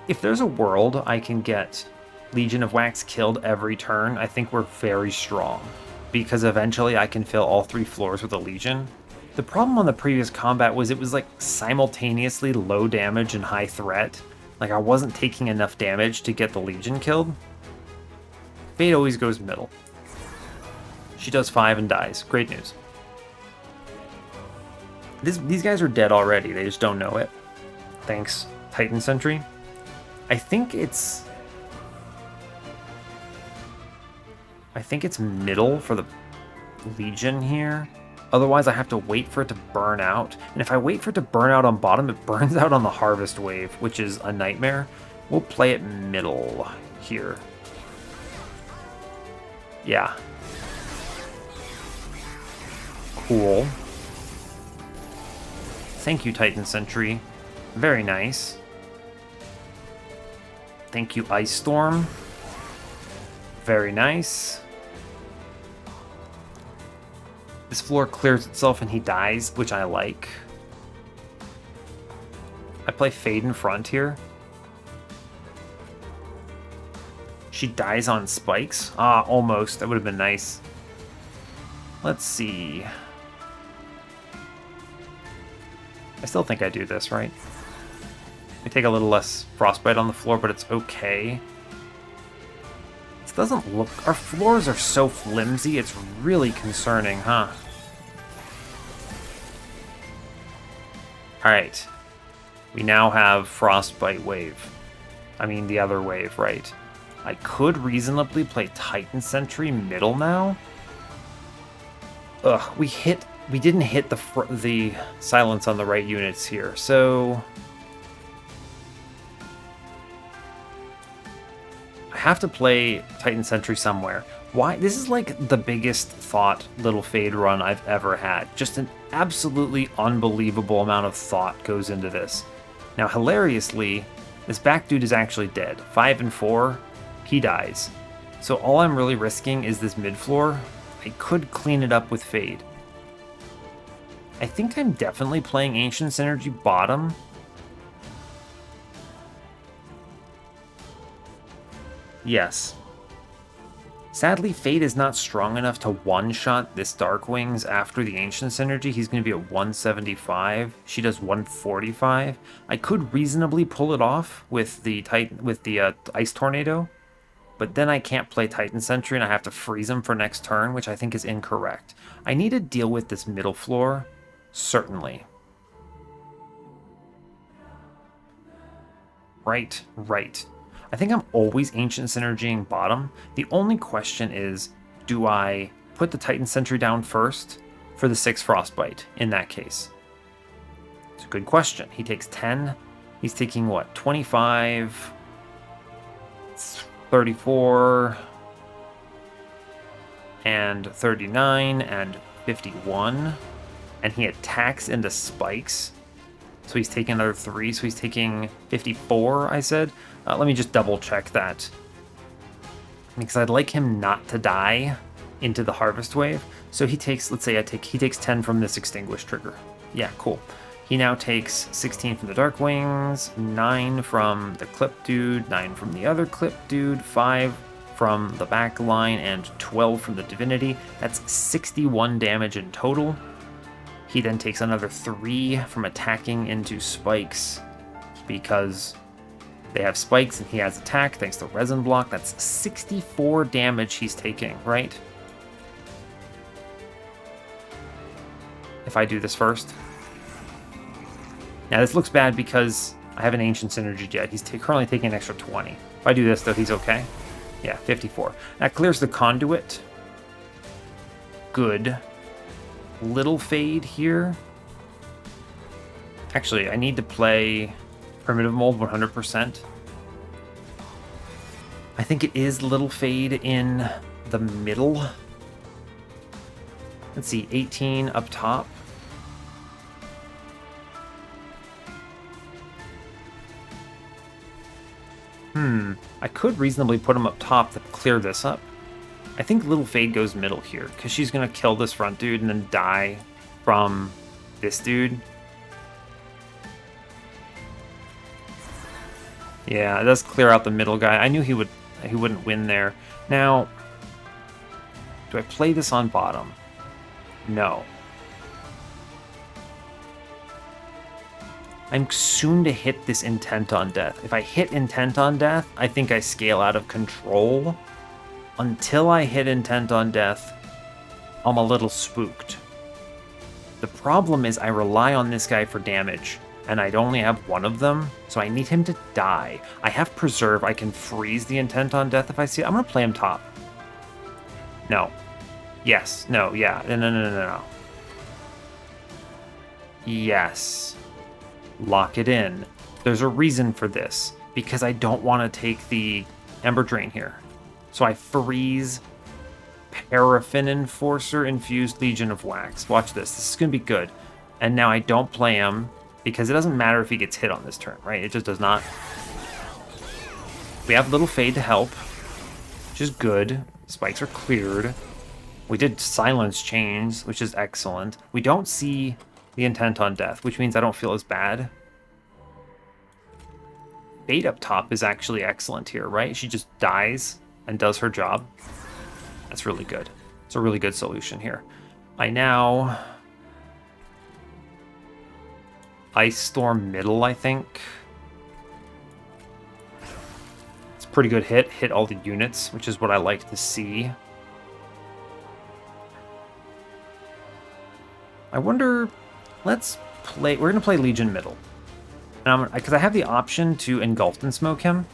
If there's a world I can get Legion of Wax killed every turn, I think we're very strong. Because eventually I can fill all 3 floors with a Legion. The problem on the previous combat was it was like simultaneously low damage and high threat. Like I wasn't taking enough damage to get the Legion killed. Fade always goes middle. She does 5 and dies. Great news. These guys are dead already. They just don't know it. Thanks, Titan Sentry. I think it's middle for the Legion here. Otherwise, I have to wait for it to burn out. And if I wait for it to burn out on bottom, it burns out on the Harvest Wave, which is a nightmare. We'll play it middle here. Yeah. Cool. Thank you, Titan Sentry. Very nice. Thank you, Ice Storm. Very nice. This floor clears itself and he dies, which I like. I play Fade in front here. She dies on spikes. Ah, almost. That would have been nice. Let's see. I still think I do this, right? We take a little less frostbite on the floor, but it's okay. This doesn't look... Our floors are so flimsy, it's really concerning, huh? Alright. We now have frostbite wave. I mean, the other wave, right? I could reasonably play Titan Sentry middle now. Ugh, we didn't hit the silence on the right units here, so have to play Titan Sentry somewhere. Why? This is like the biggest thought Little Fade run I've ever had. Just an absolutely unbelievable amount of thought goes into this. Now, hilariously, this back dude is actually dead. 5 and 4, he dies. So all I'm really risking is this mid floor. I could clean it up with Fade. I think I'm definitely playing Ancient Synergy bottom. Yes. Sadly, Fade is not strong enough to one-shot this Dark Wings after the Ancient Synergy. He's going to be at 175. She does 145. I could reasonably pull it off with the Ice Tornado, but then I can't play Titan Sentry and I have to freeze him for next turn, which I think is incorrect. I need to deal with this middle floor, certainly. Right. I think I'm always Ancient Synergying bottom. The only question is, do I put the Titan Sentry down first for the 6 Frostbite in that case? It's a good question. He takes 10. He's taking what? 25, 34, and 39, and 51. And he attacks into spikes. So he's taking another 3, so he's taking 54, I said. Let me just double check that. Because I'd like him not to die into the Harvest Wave. So he takes, let's say he takes 10 from this Extinguish trigger. Yeah, cool. He now takes 16 from the Dark Wings, 9 from the Clip Dude, 9 from the other Clip Dude, 5 from the back line, and 12 from the Divinity. That's 61 damage in total. He then takes another 3 from attacking into spikes because they have spikes and he has attack thanks to Resin Block. That's 64 damage he's taking, right? If I do this first. Now this looks bad because I have an Ancient Synergy yet. He's currently taking an extra 20. If I do this though, he's okay. Yeah, 54. That clears the Conduit. Good. Little Fade here. Actually, I need to play Primitive Mold 100%. I think it is Little Fade in the middle. Let's see, 18 up top. I could reasonably put him up top to clear this up. I think Little Fade goes middle here, because she's going to kill this front dude and then die from this dude. Yeah, it does clear out the middle guy. I knew he wouldn't win there. Now, do I play this on bottom? No. I'm soon to hit this Intent on Death. If I hit Intent on Death, I think I scale out of control. Until I hit Intent on Death, I'm a little spooked. The problem is I rely on this guy for damage, and I'd only have one of them, so I need him to die. I have Preserve. I can freeze the Intent on Death if I see it. I'm going to play him top. No. Yes. No. Yeah. No. Yes. Lock it in. There's a reason for this, because I don't want to take the Ember Drain here. So I freeze Paraffin Enforcer, Infused Legion of Wax. Watch this. This is going to be good. And now I don't play him, because it doesn't matter if he gets hit on this turn, right? It just does not. We have Little Fade to help, which is good. Spikes are cleared. We did Silence Chains, which is excellent. We don't see the Intent on Death, which means I don't feel as bad. Fade up top is actually excellent here, right? She just dies and does her job. That's really good. It's a really good solution here. I now Ice Storm middle, I think. It's a pretty good hit. Hit all the units, which is what I like to see. I wonder, let's play, we're going to play Legion middle. Because I have the option to Engulfed and Smoke him.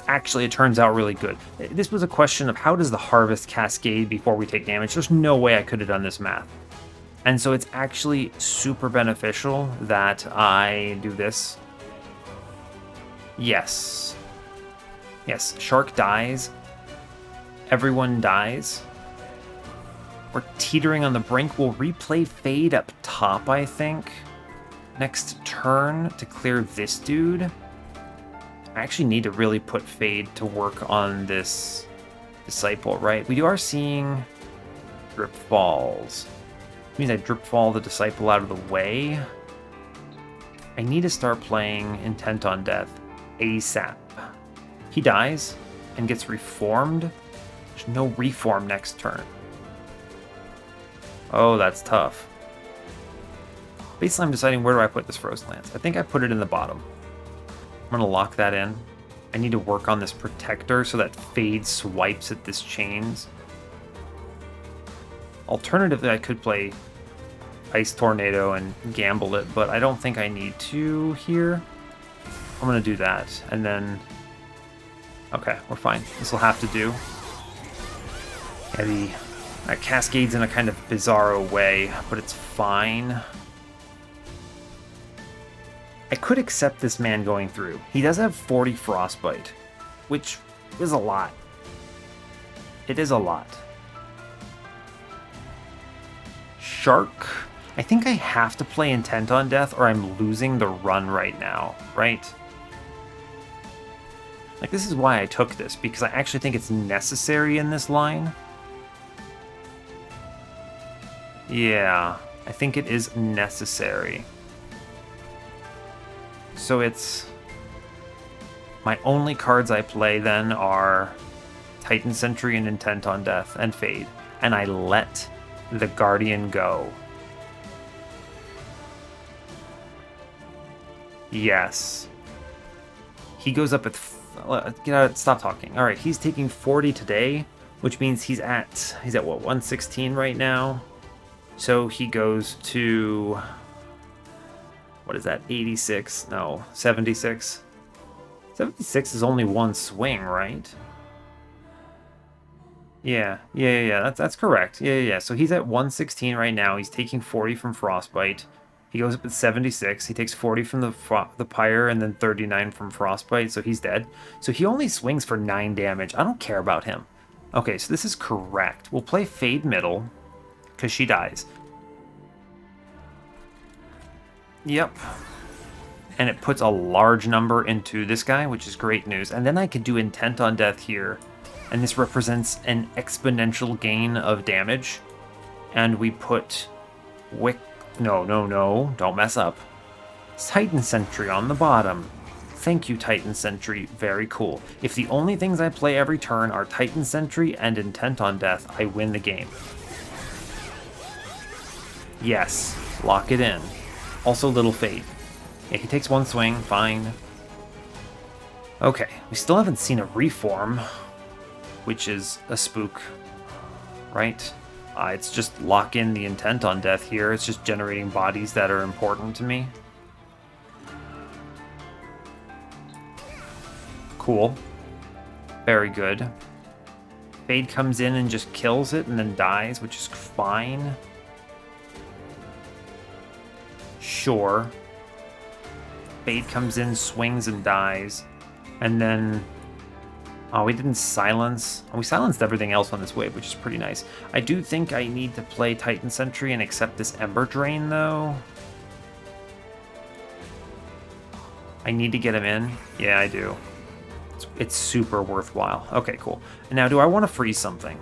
Actually, it turns out really good. This was a question of how does the Harvest cascade before we take damage? There's no way I could have done this math. And so it's actually super beneficial that I do this. Yes. Yes, Shark dies. Everyone dies. We're teetering on the brink. We'll replay Fade up top, I think. Next turn to clear this dude. I actually need to really put Fade to work on this Disciple, right? We are seeing Drip Falls. Which means I Drip Fall the Disciple out of the way. I need to start playing Intent on Death ASAP. He dies and gets reformed. There's no reform next turn. Oh, that's tough. Basically, I'm deciding where do I put this Frozen Lance. I think I put it in the bottom. I'm going to lock that in. I need to work on this Protector so that Fade swipes at this Chains. Alternatively, I could play Ice Tornado and gamble it, but I don't think I need to here. I'm going to do that, and then... Okay, we're fine. This will have to do. Yeah, that cascades in a kind of bizarro way, but it's fine. I could accept this man going through. He does have 40 Frostbite, which is a lot. It is a lot. Shark. I think I have to play Intent on Death or I'm losing the run right now, right? Like, this is why I took this, because I actually think it's necessary in this line. Yeah, I think it is necessary. So it's... My only cards I play then are Titan Sentry and Intent on Death and Fade. And I let the Guardian go. Yes. He goes up at... Get out, stop talking. Alright, he's taking 40 today, which means he's at what, 116 right now? So he goes to... What is that, 86? No, 76? 76 is only one swing, right? Yeah, that's correct. Yeah. So he's at 116 right now. He's taking 40 from Frostbite. He goes up at 76. He takes 40 from the Pyre and then 39 from Frostbite, so he's dead. So he only swings for 9 damage. I don't care about him. Okay, so this is correct. We'll play Fade middle, because she dies. Yep. And it puts a large number into this guy, which is great news. And then I could do Intent on Death here. And this represents an exponential gain of damage. And we put No, don't mess up. Titan Sentry on the bottom. Thank you, Titan Sentry. Very cool. If the only things I play every turn are Titan Sentry and Intent on Death, I win the game. Yes, lock it in. Also Little Fade. Yeah, he takes one swing, fine. Okay, we still haven't seen a reform, which is a spook, right? It's just lock in the Intent on Death here. It's just generating bodies that are important to me. Cool. Very good. Fade comes in and just kills it and then dies, which is fine. Sure. Fade comes in, swings, and dies. And then... Oh, we didn't silence. We silenced everything else on this wave, which is pretty nice. I do think I need to play Titan Sentry and accept this Ember Drain, though. I need to get him in. Yeah, I do. It's super worthwhile. Okay, cool. And now, do I want to freeze something?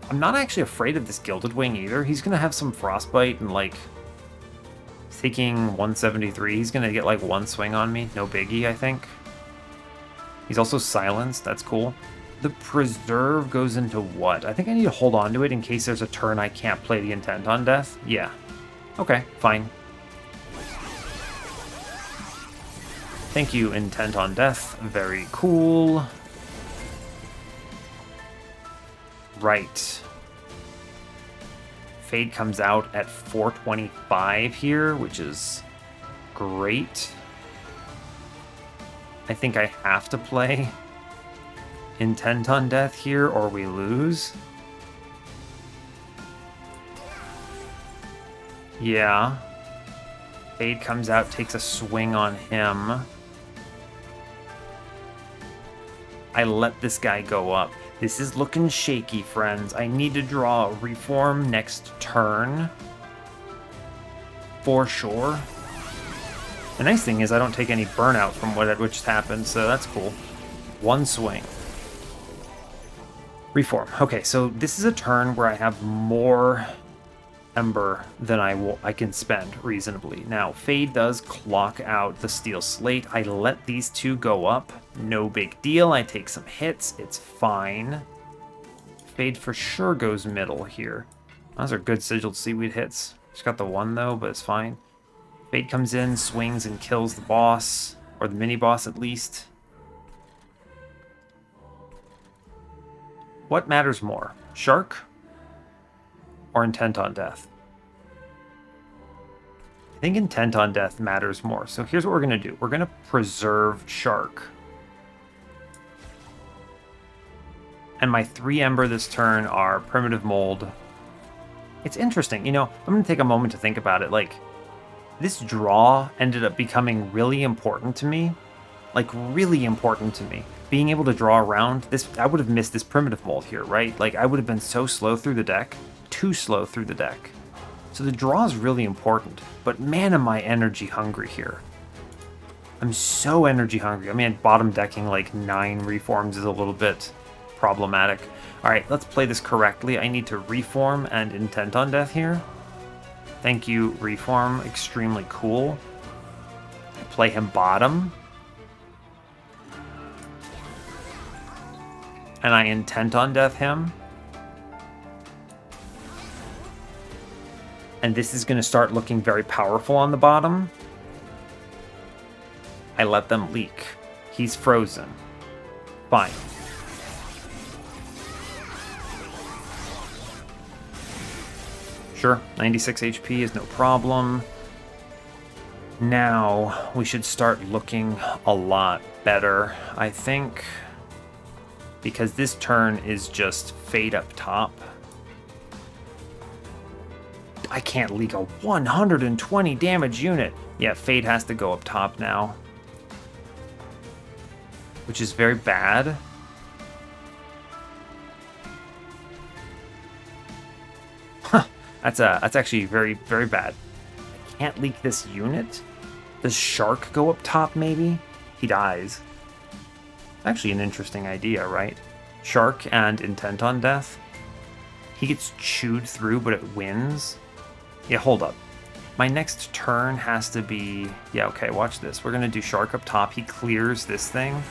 I'm not actually afraid of this Gilded Wing either. He's going to have some Frostbite and, like... He's taking 173. He's going to get, like, one swing on me. No biggie, I think. He's also silenced. That's cool. The Preserve goes into what? I think I need to hold on to it in case there's a turn I can't play the Intent on Death. Yeah. Okay, fine. Thank you, Intent on Death. Very cool. Right. Fade comes out at 425 here, which is great. I think I have to play Intent on Death here or we lose. Yeah. Fade comes out, takes a swing on him. I let this guy go up. This is looking shaky, friends. I need to draw a Reform next turn. For sure. The nice thing is I don't take any burnout from what just happened, so that's cool. One swing. Reform. Okay, so this is a turn where I have more Ember than I can spend reasonably. Now, Fade does clock out the Steel Slate. I let these two go up. No big deal. I take some hits. It's fine. Fade for sure goes middle here. Those are good Sigiled Seaweed hits. Just got the one though, but it's fine. Fade comes in, swings, and kills the boss. Or the mini-boss at least. What matters more? Shark? Or Intent on Death? I think Intent on Death matters more. So here's what we're going to do. We're going to preserve Shark. And my 3 Ember this turn are Primitive Mold. It's interesting. You know, I'm going to take a moment to think about it. Like, this draw ended up becoming really important to me. Like, really important to me. Being able to draw around this, I would have missed this Primitive Mold here, right? Like, I would have been so slow through the deck. Too slow through the deck. So the draw is really important. But man, am I energy hungry here. I'm so energy hungry. I mean, bottom decking like 9 Reforms is a little bit problematic. All right, let's play this correctly. I need to Reform and Intent on Death here. Thank you, Reform. Extremely cool. Play him bottom. And I Intent on Death him. And this is going to start looking very powerful on the bottom. I let them leak. He's frozen. Fine. Sure, 96 HP is no problem. Now we should start looking a lot better, I think. Because this turn is just Fade up top. I can't leak a 120 damage unit. Yeah, Fade has to go up top now. Which is very bad. Huh. That's actually very, very bad. I can't leak this unit. Does Shark go up top, maybe? He dies. Actually an interesting idea, right? Shark and Intent on Death. He gets chewed through, but it wins. Yeah, hold up. My next turn has to be... Yeah, okay, watch this. We're going to do Shark up top. He clears this thing.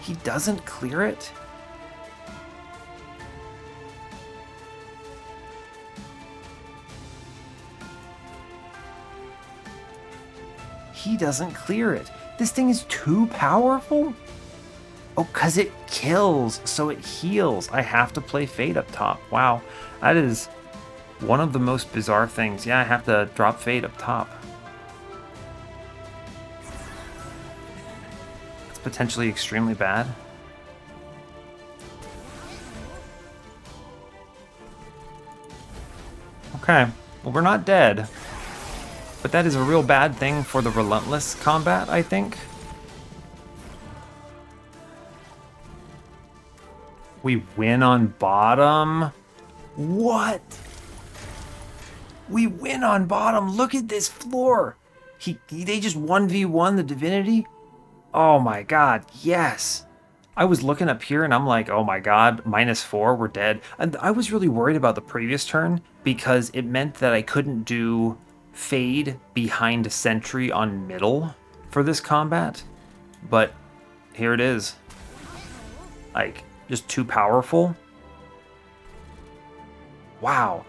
He doesn't clear it? He doesn't clear it. This thing is too powerful? Oh, because it kills, so it heals. I have to play Fade up top. Wow, that is one of the most bizarre things. Yeah, I have to drop Fade up top. It's potentially extremely bad. Okay, well, we're not dead. But that is a real bad thing for the Relentless combat, I think. We win on bottom? What? We win on bottom. Look at this floor. They just 1v1 the Divinity? Oh my god, yes. I was looking up here and I'm like, oh my god, -4, we're dead. And I was really worried about the previous turn because it meant that I couldn't do Fade behind a sentry on middle for this combat. But here it is. Like, just too powerful. Wow.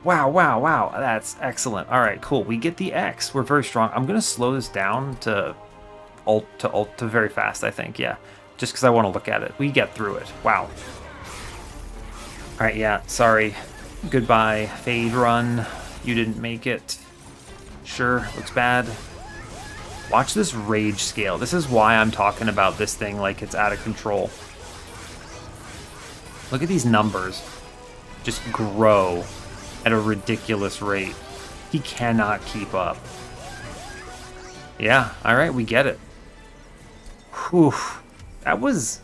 Wow, wow, wow. That's excellent. All right, cool. We get the X. We're very strong. I'm going to slow this down to ult to very fast, I think. Yeah, just because I want to look at it. We get through it. Wow. All right, yeah, sorry. Goodbye, Fade run. You didn't make it. Sure, looks bad. Watch this rage scale. This is why I'm talking about this thing like it's out of control. Look at these numbers. Just grow at a ridiculous rate. He cannot keep up. Yeah, all right, we get it. Whew. That was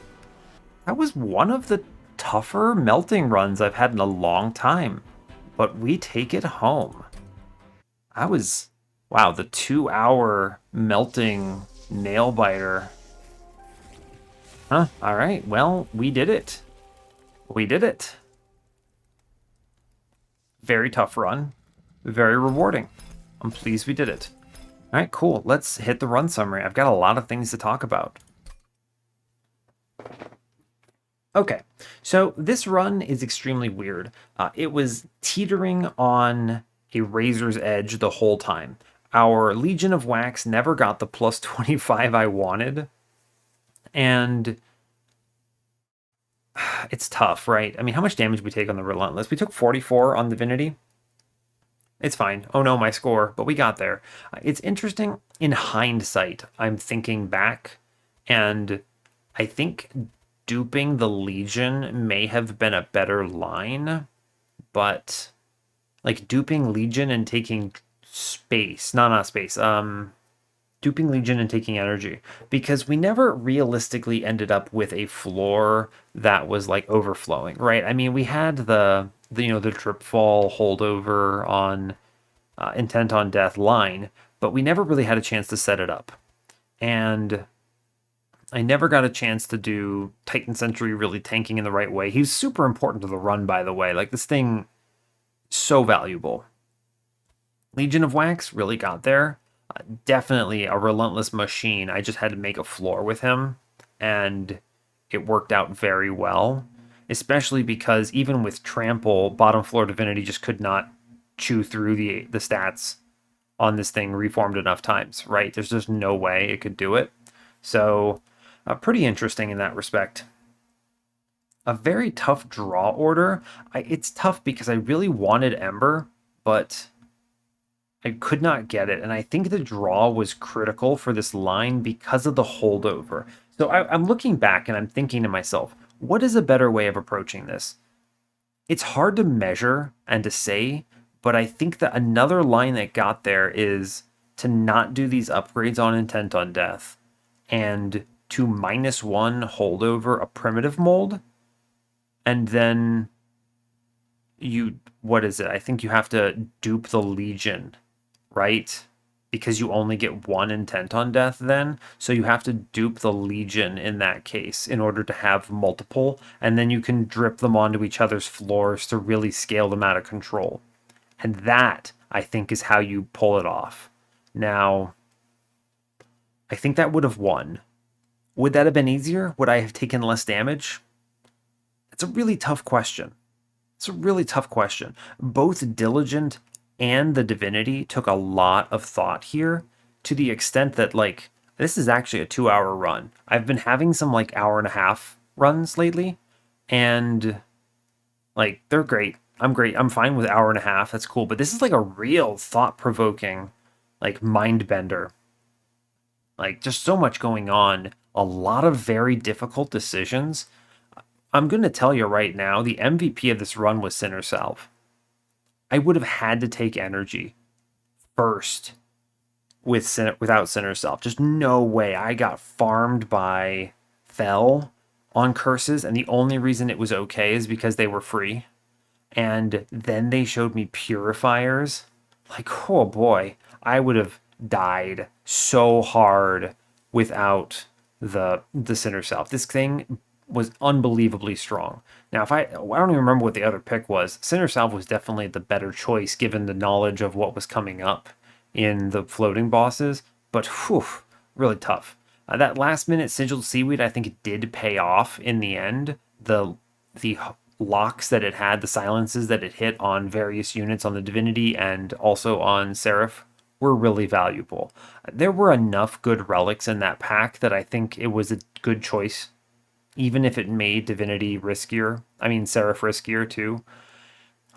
That was one of the tougher melting runs I've had in a long time, but we take it home. I was, wow, the 2 hour melting nail biter. Huh, all right, well, we did it. We did it. Very tough run, very rewarding. I'm pleased we did it. All right, cool. Let's hit the run summary. I've got a lot of things to talk about. Okay, so this run is extremely weird. It was teetering on a razor's edge the whole time. Our Legion of Wax never got the plus 25 I wanted, and it's tough, right? I mean, how much damage did we take on the Relentless? We took 44 on Divinity. It's fine. Oh no, my score, but we got there. It's interesting in hindsight. I'm thinking back, and I think duping the Legion may have been a better line, but like duping Legion and taking space, not space, duping Legion and taking energy, because we never realistically ended up with a floor that was like overflowing, right? I mean, we had the trip fall holdover on Intent on Death line, but we never really had a chance to set it up. And I never got a chance to do Titan Sentry really tanking in the right way. He's super important to the run, by the way. Like, this thing, so valuable. Legion of Wax really got there. Definitely a relentless machine. I just had to make a floor with him, and it worked out very well. Especially because even with Trample, bottom floor Divinity just could not chew through the stats on this thing reformed enough times, right? There's just no way it could do it. So, pretty interesting in that respect. A very tough draw order. It's tough because I really wanted Ember, but I could not get it. And I think the draw was critical for this line because of the holdover. So I'm looking back and I'm thinking to myself, what is a better way of approaching this? It's hard to measure and to say, but I think that another line that got there is to not do these upgrades on Intent on Death and to -1 holdover a primitive mold. And then what is it? I think you have to dupe the Legion, right? Because you only get one Intent on Death then. So you have to dupe the Legion in that case in order to have multiple. And then you can drip them onto each other's floors to really scale them out of control. And that, I think, is how you pull it off. Now, I think that would have won. Would that have been easier? Would I have taken less damage? It's a really tough question. It's a really tough question. Both Diligent and the Divinity took a lot of thought here, to the extent that, like, this is actually a 2 hour run. I've been having some, like, hour and a half runs lately, and, like, they're great. I'm great. I'm fine with hour and a half. That's cool. But this is like a real thought-provoking, like, mind bender. Like, just so much going on. A lot of very difficult decisions. I'm going to tell you right now, the MVP of this run was Sinner Salve. I would have had to take energy first without Sinner Salve. Just no way. I got farmed by Fel on curses, and the only reason it was okay is because they were free. And then they showed me purifiers. Like, oh boy, I would have died so hard without the Sinner Salve. This thing was unbelievably strong. Now, I don't even remember what the other pick was. Sinner Salve was definitely the better choice given the knowledge of what was coming up in the floating bosses. But whew, really tough. That last minute Sigiled Seaweed, I think it did pay off in the end. The locks that it had, the silences that it hit on various units on the Divinity and also on Seraph were really valuable. There were enough good relics in that pack that I think it was a good choice, even if it made Divinity riskier. I mean, Seraph riskier too.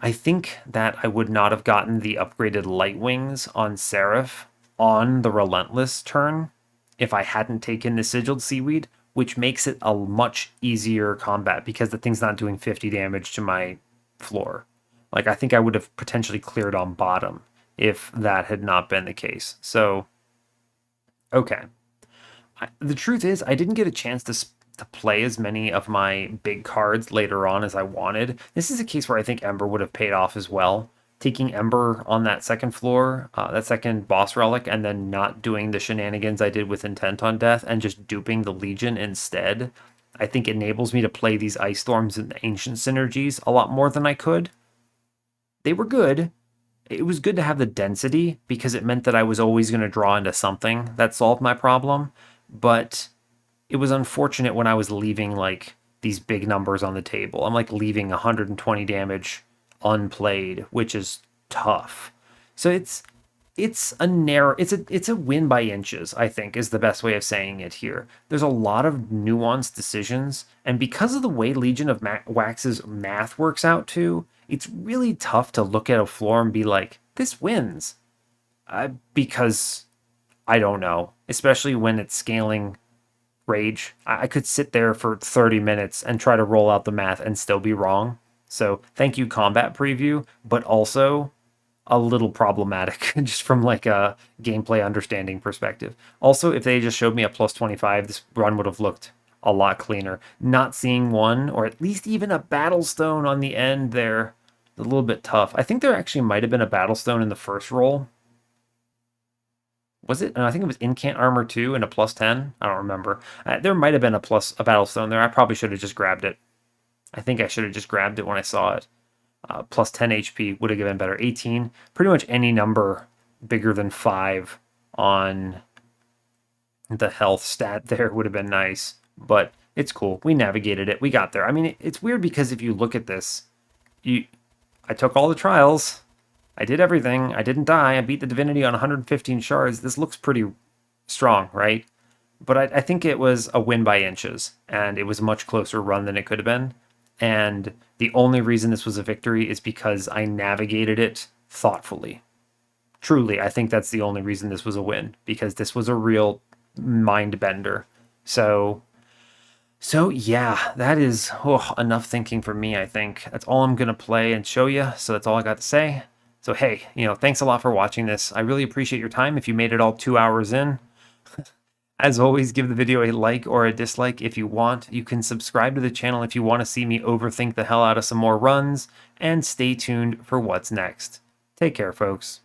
I think that I would not have gotten the upgraded Light Wings on Seraph on the Relentless turn if I hadn't taken the Sigiled Seaweed, which makes it a much easier combat because the thing's not doing 50 damage to my floor. Like, I think I would have potentially cleared on bottom if that had not been the case. So, okay. The truth is, I didn't get a chance to to play as many of my big cards later on as I wanted. This is a case where I think Ember would have paid off as well. Taking Ember on that second floor, that second boss relic, and then not doing the shenanigans I did with Intent on Death and just duping the Legion instead, I think enables me to play these Ice Storms and the Ancient synergies a lot more than I could. They were good. It was good to have the density because it meant that I was always going to draw into something that solved my problem. But it was unfortunate when I was leaving like these big numbers on the table. I'm like leaving 120 damage unplayed, which is tough. So it's a win by inches, I think, is the best way of saying it here. There's a lot of nuanced decisions, and because of the way Legion of Wax's math works out too, it's really tough to look at a floor and be like, this wins. Because I don't know, especially when it's scaling Rage. I could sit there for 30 minutes and try to roll out the math and still be wrong. So thank you, combat preview, but also a little problematic just from like a gameplay understanding perspective. Also, if they just showed me a plus 25, this run would have looked a lot cleaner. Not seeing one, or at least even a Battlestone on the end there, a little bit tough. I think there actually might have been a Battlestone in the first roll. Was it? No, I think it was Incant Armor 2 and a plus 10. I don't remember. There might have been a Battlestone there. I probably should have just grabbed it. I think I should have just grabbed it when I saw it. Plus 10 HP would have given better. 18. Pretty much any number bigger than 5 on the health stat there would have been nice. But it's cool. We navigated it. We got there. I mean, it's weird because if you look at this, I took all the trials. I did everything. I didn't die. I beat the Divinity on 115 shards. This looks pretty strong, right? But I think it was a win by inches, and it was a much closer run than it could have been. And the only reason this was a victory is because I navigated it thoughtfully. Truly, I think that's the only reason this was a win, because this was a real mind bender. So yeah, that is enough thinking for me, I think. That's all I'm going to play and show you, so that's all I got to say. So hey, thanks a lot for watching this. I really appreciate your time if you made it all 2 hours in. As always, give the video a like or a dislike if you want. You can subscribe to the channel if you want to see me overthink the hell out of some more runs, and stay tuned for what's next. Take care, folks.